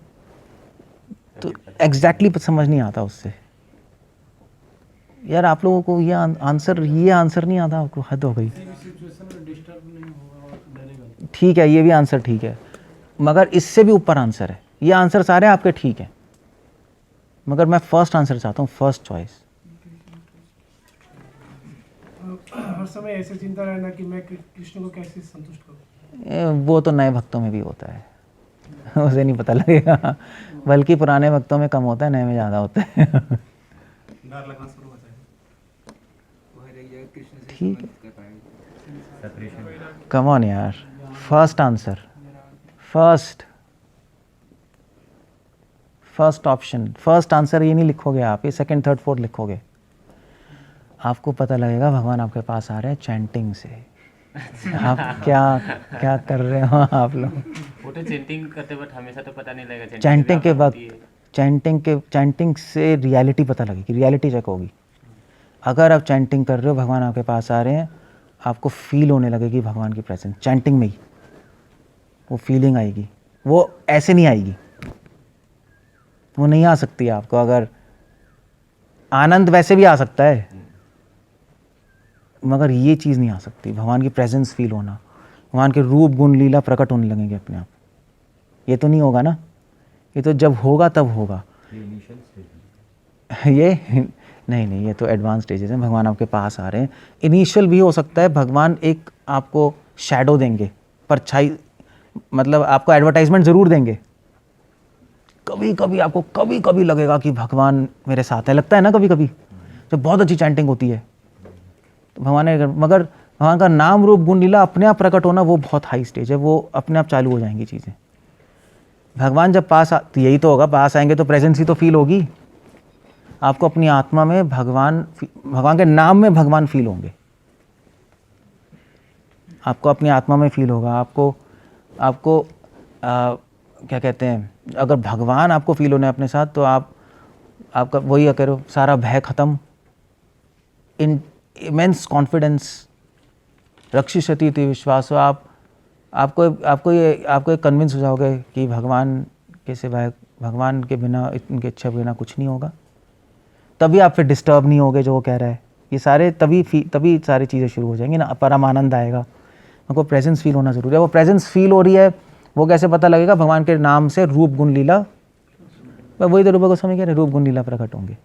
तो एग्जैक्टली समझ नहीं आता उससे। यार आप लोगों को ये आंसर नहीं आता आपको, हद हो गई। ठीक है, ये भी आंसर ठीक है, मगर इससे भी ऊपर आंसर है। ये आंसर सारे आपके ठीक है, मगर मैं फर्स्ट आंसर चाहता हूँ, फर्स्ट चॉइस। हर समय ऐसे चिंता रहना कि मैं कृष्ण को कैसे संतुष्ट करूं। वो तो नए भक्तों में भी होता है, उसे नहीं पता लगेगा, बल्कि पुराने भक्तों में कम होता है, नए में ज़्यादा होता है। डर लगना शुरू होता है, वो हर एक जगह कृष्ण से ठीक संबंधित कर पाएगा। सेपरेशन। कम ऑन यार, first answer, first option, first answer ये नहीं लिखोगे आप, ये सेकंड थर्ड फोर्थ लिखोगे। आपको पता लगेगा भगवान आपके पास आ रहे हैं चैंटिंग से। आप क्या कर रहे हो आप लोग? वो तो चैंटिंग करते वक्त हमेशा तो पता नहीं लगेगा। चैंटिंग के वक्त, चैंटिंग से रियलिटी पता लगेगी, रियलिटी चेक होगी। अगर आप चैंटिंग कर रहे हो, भगवान आपके पास आ रहे हैं, आपको फील होने लगेगी भगवान की प्रेजेंस, चैंटिंग में ही वो फीलिंग आएगी। वो ऐसे नहीं आएगी, वो नहीं आ सकती आपको। अगर आनंद वैसे भी आ सकता है, मगर ये चीज़ नहीं आ सकती, भगवान की प्रेजेंस फील होना, भगवान के रूप गुण लीला प्रकट होने लगेंगे अपने आप। ये तो नहीं होगा ना, ये तो जब होगा तब होगा। ये नहीं, ये तो एडवांस स्टेजेस हैं। भगवान आपके पास आ रहे हैं, इनिशियल भी हो सकता है, भगवान एक आपको शैडो देंगे, परछाई, मतलब आपको एडवर्टाइजमेंट ज़रूर देंगे। कभी कभी आपको कभी लगेगा कि भगवान मेरे साथ है, लगता है ना कभी कभी, जब बहुत अच्छी चैंटिंग होती है तो भगवान ने, मगर भगवान का नाम रूप गुण लीला अपने आप प्रकट होना वो बहुत हाई स्टेज है, वो अपने आप चालू हो जाएंगी चीज़ें। भगवान जब पास तो यही तो होगा, पास आएंगे तो प्रेजेंस ही तो फील होगी आपको। अपनी आत्मा में भगवान के नाम में भगवान फील होंगे आपको, अपनी आत्मा में फील होगा आपको क्या कहते हैं, अगर भगवान आपको फील होने अपने साथ, तो आपका वही करो, सारा भय खत्म, इन इमेंस कॉन्फिडेंस, रक्षिष्यति इति विश्वास। आपको ये कन्विंस हो जाओगे कि भगवान के सिवाय, भगवान के बिना, इनके इच्छा बिना कुछ नहीं होगा। तभी आप फिर डिस्टर्ब नहीं होगे, जो वो कह रहा है, ये सारे तभी सारी चीज़ें शुरू हो जाएंगी ना, परम आनंद आएगा। हमको प्रेजेंस फील होना ज़रूरी है। वो प्रेजेंस फील हो रही है, वो कैसे पता लगेगा? भगवान के नाम से रूप गुण लीला, वही तो रूप गोस्वामी कह रहे, रूप गुण लीला प्रकट होंगे।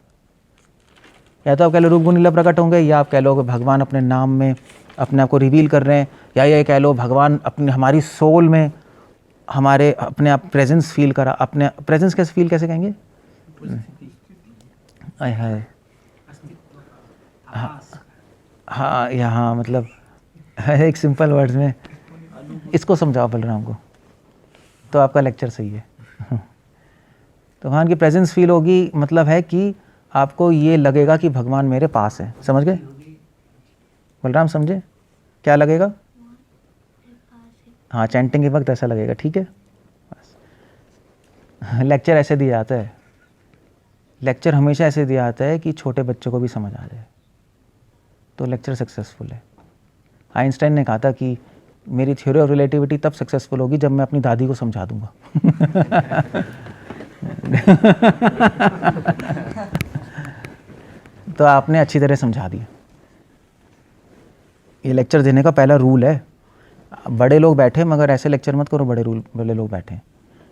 या तो आप कह लो रूप गुण लीला प्रकट होंगे, या आप कह लो कि भगवान अपने नाम में अपने आप को रिवील कर रहे हैं, या ये कह लो भगवान अपने हमारी सोल में हमारे अपने आप प्रेजेंस फील करा। अपने प्रेजेंस कैसे फील कैसे कहेंगे? आय हाय, हाँ यहाँ मतलब एक सिंपल वर्ड्स में इसको समझाओ बलराम को, तो आपका लेक्चर सही है। तो भगवान की प्रेजेंस फील होगी, मतलब है कि आपको ये लगेगा कि भगवान मेरे पास है। समझ गए बलराम? समझे क्या लगेगा? हाँ, चैंटिंग के वक्त ऐसा लगेगा, ठीक है। बस लेक्चर ऐसे दिया जाता है, लेक्चर हमेशा ऐसे दिया जाता है कि छोटे बच्चों को भी समझ आ जाए, तो लेक्चर सक्सेसफुल है। आइंस्टाइन ने कहा था कि मेरी थ्योरी ऑफ रिलेटिविटी तब सक्सेसफुल होगी जब मैं अपनी दादी को समझा दूंगा। तो आपने अच्छी तरह समझा दिया। ये लेक्चर देने का पहला रूल है। बड़े लोग बैठे, मगर ऐसे लेक्चर मत करो बड़े लोग बैठे,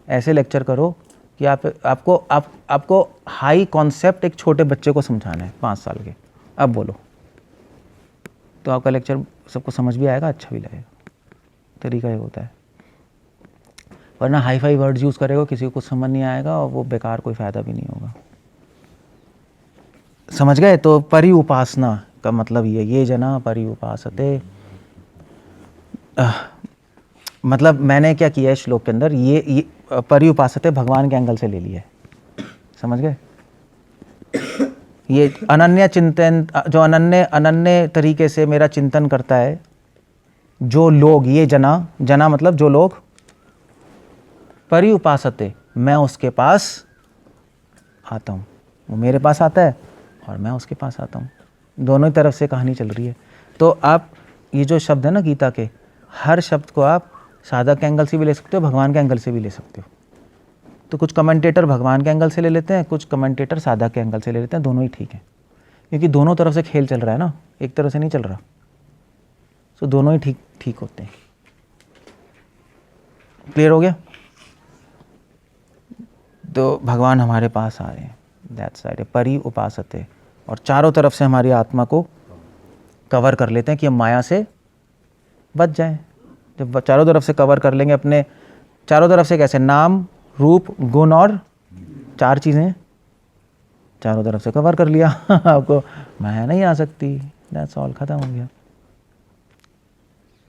ऐसे लेक्चर करो कि आपको हाई कॉन्सेप्ट एक छोटे बच्चे को समझाना है, 5 साल के। अब बोलो, तो आपका लेक्चर सबको समझ भी आएगा, अच्छा भी लगेगा। तरीका ये होता है। वरना हाई फाई वर्ड्स यूज़ करेगा, किसी को कुछ समझ नहीं आएगा और वो बेकार, कोई फ़ायदा भी नहीं होगा। समझ गए? तो परि उपासना का मतलब ये जना परि उपासते, मतलब मैंने क्या किया है श्लोक के अंदर, ये परि उपासते भगवान के एंगल से ले लिया है। समझ गए? ये अनन्य चिंतन, जो अनन्य तरीके से मेरा चिंतन करता है, जो लोग, ये जना मतलब जो लोग, परि उपासते, मैं उसके पास आता हूँ, वो मेरे पास आता है और मैं उसके पास आता हूँ। दोनों ही तरफ से कहानी चल रही है। तो आप ये जो शब्द है ना गीता के, हर शब्द को आप साधक के एंगल से भी ले सकते हो, भगवान के एंगल से भी ले सकते हो। तो कुछ कमेंटेटर भगवान के एंगल से ले लेते हैं, कुछ कमेंटेटर साधक के एंगल से ले लेते हैं। दोनों ही ठीक है, क्योंकि दोनों तरफ से खेल चल रहा है ना, एक तरफ से नहीं चल रहा। तो दोनों ही ठीक होते हैं। क्लियर हो गया? तो भगवान हमारे पास आ रहे हैं, दैट्स राइट, परि उपासते, और चारों तरफ से हमारी आत्मा को कवर कर लेते हैं कि हम माया से बच जाएं। जब चारों तरफ से कवर कर लेंगे अपने, चारों तरफ से कैसे, नाम रूप गुण और 4 चीज़ें चारों तरफ से कवर कर लिया आपको माया नहीं आ सकती, दैट्स ऑल, खत्म हो गया।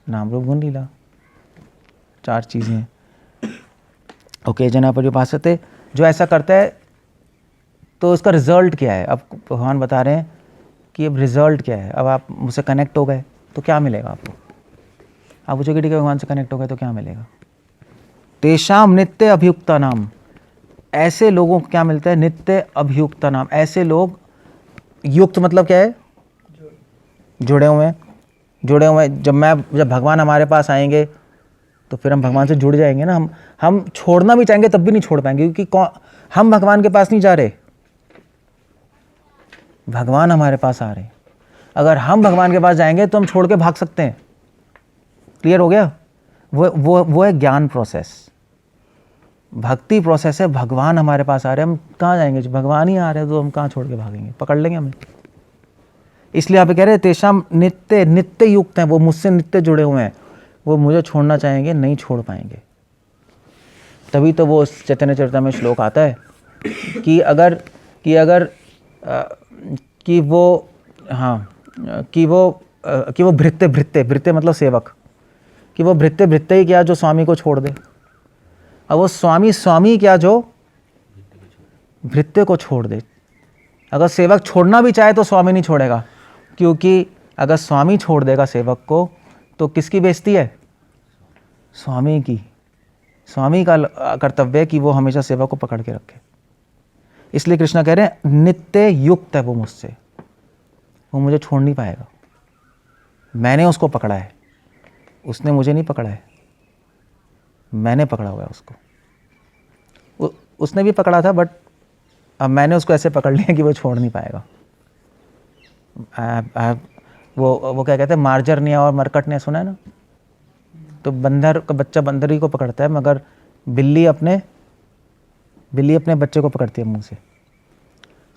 नाम रूप गुण लीला, 4 चीज़ें। ओके, जना परि उपासते, जो ऐसा करता है तो उसका रिजल्ट क्या है? अब भगवान बता रहे हैं कि अब रिजल्ट क्या है। अब आप मुझसे कनेक्ट हो गए तो क्या मिलेगा आपको? आप पूछोगे ठीक है, भगवान से कनेक्ट हो गए तो क्या मिलेगा? तेषाम नित्य अभियुक्ता नाम, ऐसे लोगों को क्या मिलता है? नित्य अभियुक्ता नाम, ऐसे लोग, युक्त मतलब क्या है? जुड़े हुए। जब भगवान हमारे पास आएंगे तो फिर हम भगवान से जुड़ जाएंगे ना। हम छोड़ना भी चाहेंगे तब भी नहीं छोड़ पाएंगे, क्योंकि हम भगवान के पास नहीं जा रहे, भगवान हमारे पास आ रहे। अगर हम भगवान के पास जाएंगे तो हम छोड़ के भाग सकते हैं। क्लियर हो गया? वो है ज्ञान प्रोसेस, भक्ति प्रोसेस है। भगवान हमारे पास आ रहे हैं, हम कहाँ जाएंगे? भगवान ही आ रहे हैं तो हम कहाँ छोड़ के भागेंगे? पकड़ लेंगे हमें। इसलिए आप कह रहे हैं तेषाम नित्य युक्त हैं, वो मुझसे नित्य जुड़े हुए हैं, वो मुझे छोड़ना चाहेंगे, नहीं छोड़ पाएंगे। तभी तो वो चैतन्य चरिता में श्लोक आता है कि वो भृत्य मतलब सेवक, कि वो भृत्य ही क्या जो स्वामी को छोड़ दे। अब वो स्वामी क्या जो भृत्य को छोड़ दे। अगर सेवक छोड़ना भी चाहे तो स्वामी नहीं छोड़ेगा, क्योंकि अगर स्वामी छोड़ देगा सेवक को तो किसकी बेइज्जती है? स्वामी की। स्वामी का कर्तव्य है कि वो हमेशा सेवक को पकड़ के रखे। इसलिए कृष्णा कह रहे हैं नित्य युक्त है वो मुझसे, वो मुझे छोड़ नहीं पाएगा। मैंने उसको पकड़ा है, उसने मुझे नहीं पकड़ा है, मैंने पकड़ा हुआ है उसको। उसने भी पकड़ा था, बट अब मैंने उसको ऐसे पकड़ लिया कि वो छोड़ नहीं पाएगा। वो क्या कहते हैं, मार्जरनिया और मरकटनिया सुना है ना? तो बंदर का बच्चा बंदर ही को पकड़ता है, मगर बिल्ली अपने बच्चे को पकड़ती है मुंह से।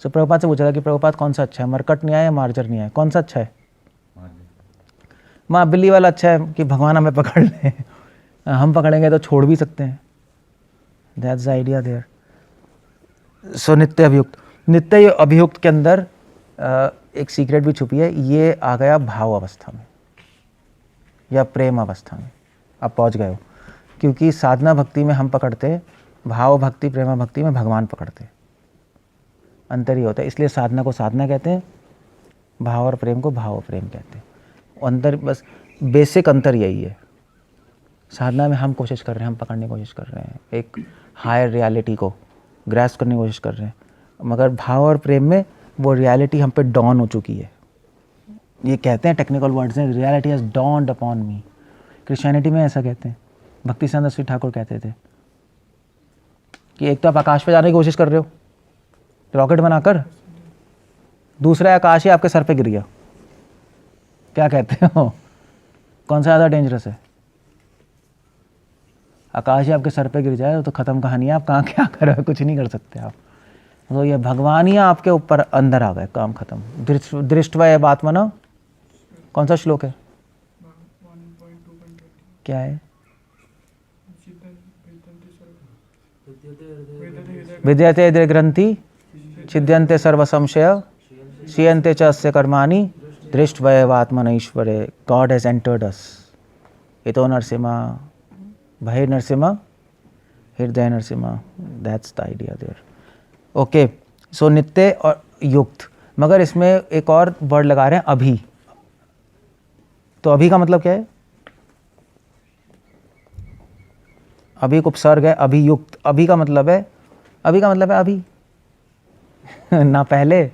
सो प्रभुपाद से पूछा था कि प्रभुपाद कौन सा अच्छा है, मरकटनिया है या मार्जरनिया है, कौन सा अच्छा है? माँ बिल्ली वाला अच्छा है कि भगवान हमें पकड़ ले, हम पकड़ेंगे तो छोड़ भी सकते हैं। That's the idea there. So नित्य अभियुक्त के अंदर एक सीक्रेट भी छुपी है। ये आ गया भाव अवस्था में या प्रेम अवस्था में, आप पहुंच गए हो। क्योंकि साधना भक्ति में हम पकड़ते, भाव भक्ति प्रेमा भक्ति में भगवान पकड़ते, अंतर ही होता है। इसलिए साधना को साधना कहते हैं, भाव और प्रेम को भाव और प्रेम कहते हैं। अंतर, बस बेसिक अंतर यही है। साधना में हम कोशिश कर रहे हैं, हम पकड़ने की कोशिश कर रहे हैं, एक हायर रियलिटी को ग्रैस्प करने की कोशिश कर रहे हैं, मगर भाव और प्रेम में वो रियलिटी हम पे डॉन हो चुकी है। ये कहते हैं टेक्निकल वर्ड्स हैं, reality has dawned upon me. Christianity में ऐसा कहते हैं, भक्ति सिद्धांत श्री ठाकुर कहते थे कि एक तो आप आकाश पे जाने की कोशिश कर रहे हो रॉकेट बनाकर, दूसरा आकाश ही आपके सर पे गिर गया, क्या कहते हो? कौन सा ज़्यादा डेंजरस है? आकाश ही आपके सर पे गिर जाए तो ख़त्म कहानी है, आप कहाँ क्या कर रहे हो, कुछ नहीं कर सकते आप। तो ये भगवान ही आपके ऊपर अंदर आ गए, काम खत्म। दृष्टवा ये बात माना, कौन सा श्लोक है? 1.2.20 क्या है? विद्यते हृदय ग्रंथि छिद्यन्ते सर्व संशय क्षीयन्ते च अस्य कर्माणि दृष्ट्वैवात्मनैश्वरे. God has entered us. इतो नरसिम्हा भय नरसिम्हा हृदय Narasimha. That's the idea there. Okay, so नित्य और युक्त, मगर इसमें एक और वर्ड लगा रहे हैं अभी. तो अभी का मतलब क्या है? अभी एक उपसर्ग है, अभियुक्त. अभी का मतलब है, अभी का मतलब है अभी ना पहले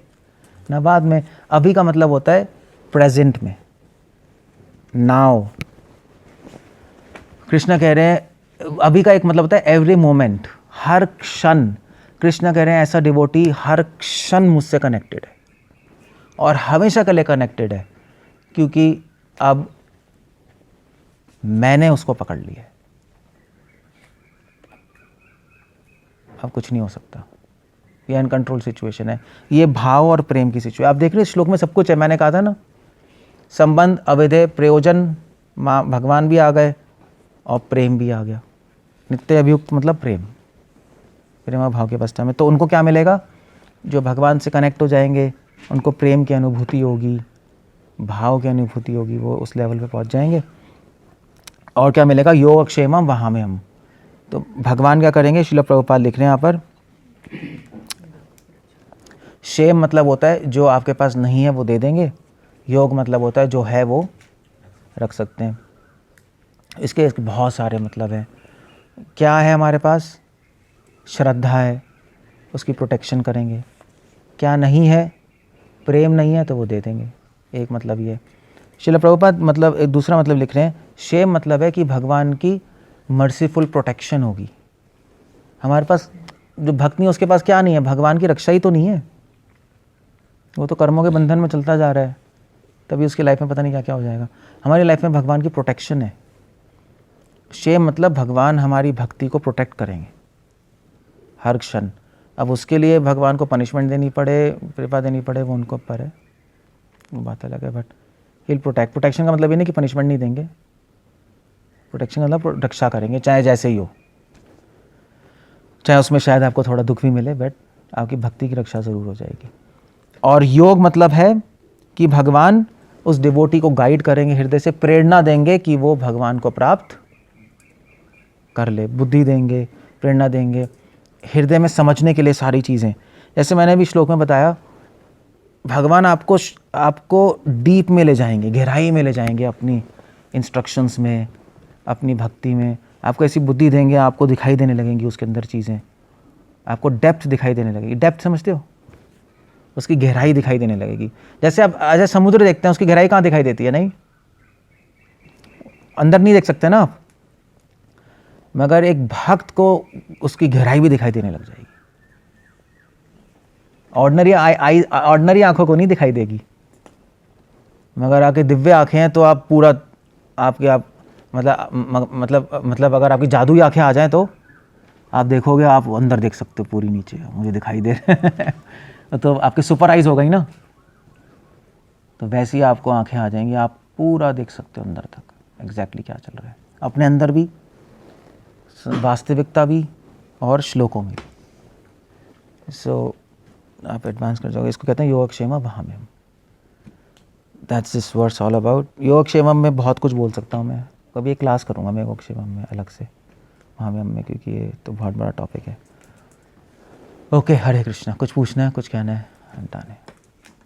ना बाद में. अभी का मतलब होता है प्रेजेंट में, नाउ. कृष्ण कह रहे हैं अभी का एक मतलब होता है एवरी मोमेंट, हर क्षण. कृष्ण कह रहे हैं ऐसा डिवोटी हर क्षण मुझसे कनेक्टेड है और हमेशा के लिए कनेक्टेड है, क्योंकि अब मैंने उसको पकड़ लिया है. अब कुछ नहीं हो सकता. ये अनकंट्रोल सिचुएशन है. ये भाव और प्रेम की सिचुएशन. आप देख रहे हैं श्लोक में सब कुछ है. मैंने कहा था ना, संबंध, अविधेय, प्रयोजन, माँ भगवान भी आ गए और प्रेम भी आ गया. नित्य अभियुक्त मतलब प्रेम, प्रेम भाव की अवस्था में. तो उनको क्या मिलेगा? जो भगवान से कनेक्ट हो जाएंगे उनको प्रेम की अनुभूति होगी, भाव की अनुभूति होगी, वो उस लेवल पे पहुंच जाएंगे. और क्या मिलेगा? योगक्षेमम वहाँ में हम. तो भगवान क्या करेंगे? श्रील प्रभुपाद लिख रहे हैं यहाँ पर, क्षेम मतलब होता है जो आपके पास नहीं है वो दे देंगे. योग मतलब होता है जो है वो रख सकते हैं. इसके बहुत सारे मतलब हैं. क्या है हमारे पास? श्रद्धा है, उसकी प्रोटेक्शन करेंगे. क्या नहीं है? प्रेम नहीं है तो वो दे देंगे. एक मतलब ये. श्रील प्रभुपाद मतलब एक दूसरा मतलब लिख रहे हैं, क्षेम मतलब है कि भगवान की मर्सीफुल प्रोटेक्शन होगी. हमारे पास जो भक्त नहीं है उसके पास क्या नहीं है? भगवान की रक्षा ही तो नहीं है. वो तो कर्मों के बंधन में चलता जा रहा है, तभी उसकी लाइफ में पता नहीं क्या क्या हो जाएगा. हमारी लाइफ में भगवान की प्रोटेक्शन है. क्षेम मतलब भगवान हमारी भक्ति को प्रोटेक्ट करेंगे हर क्षण. अब उसके लिए भगवान को पनिशमेंट देनी पड़े, कृपा देनी पड़े, वो उनको ऊपर है, वो बात अलग है. But hill protect. प्रोटेक्शन का मतलब ये नहीं कि पनिशमेंट नहीं देंगे. प्रोटेक्शन का मतलब रक्षा करेंगे, चाहे जैसे ही हो, चाहे उसमें शायद आपको थोड़ा दुख भी मिले, बट आपकी भक्ति की रक्षा ज़रूर हो जाएगी. और योग मतलब है कि भगवान उस डिवोटी को गाइड करेंगे, हृदय से प्रेरणा देंगे कि वो भगवान को प्राप्त कर ले. बुद्धि देंगे, प्रेरणा देंगे, हृदय में समझने के लिए सारी चीज़ें. जैसे मैंने भी श्लोक में बताया, भगवान आपको डीप में ले जाएंगे, गहराई में ले जाएंगे अपनी इंस्ट्रक्शंस में, अपनी भक्ति में. आपको ऐसी बुद्धि देंगे, आपको दिखाई देने लगेंगी उसके अंदर चीज़ें, आपको डेप्थ दिखाई देने लगेगी. डेप्थ समझते हो? उसकी गहराई दिखाई देने लगेगी. जैसे आप आज समुद्र देखते हैं, उसकी गहराई कहाँ दिखाई देती है? नहीं, अंदर नहीं देख सकते ना आप. मगर एक भक्त को उसकी गहराई भी दिखाई देने लग जाएगी. ऑर्डिनरी आंखों को नहीं दिखाई देगी, मगर आपकी दिव्य आंखें हैं तो आप पूरा मतलब अगर आपकी जादुई आंखें आ जाएं तो आप देखोगे, आप अंदर देख सकते हो पूरी. नीचे मुझे दिखाई दे तो आपकी सुपर आइज हो गई ना, तो वैसे ही आपको आंखें आ जाएंगी, आप पूरा देख सकते हो अंदर तक एग्जैक्टली क्या चल रहा है, अपने अंदर भी, वास्तविकता भी और श्लोकों में. सो आप एडवांस कर जाओगे. इसको कहते हैं योगक्षेम वहाँ में. That's this words all about. योगक्षेमम में बहुत कुछ बोल सकता हूँ मैं. कभी एक क्लास करूँगा मैं योगक्षेमम में अलग से, वहाँ में, क्योंकि ये तो बहुत बड़ा टॉपिक है. ओके, हरे कृष्णा. कुछ पूछना है, कुछ कहना है? डन है.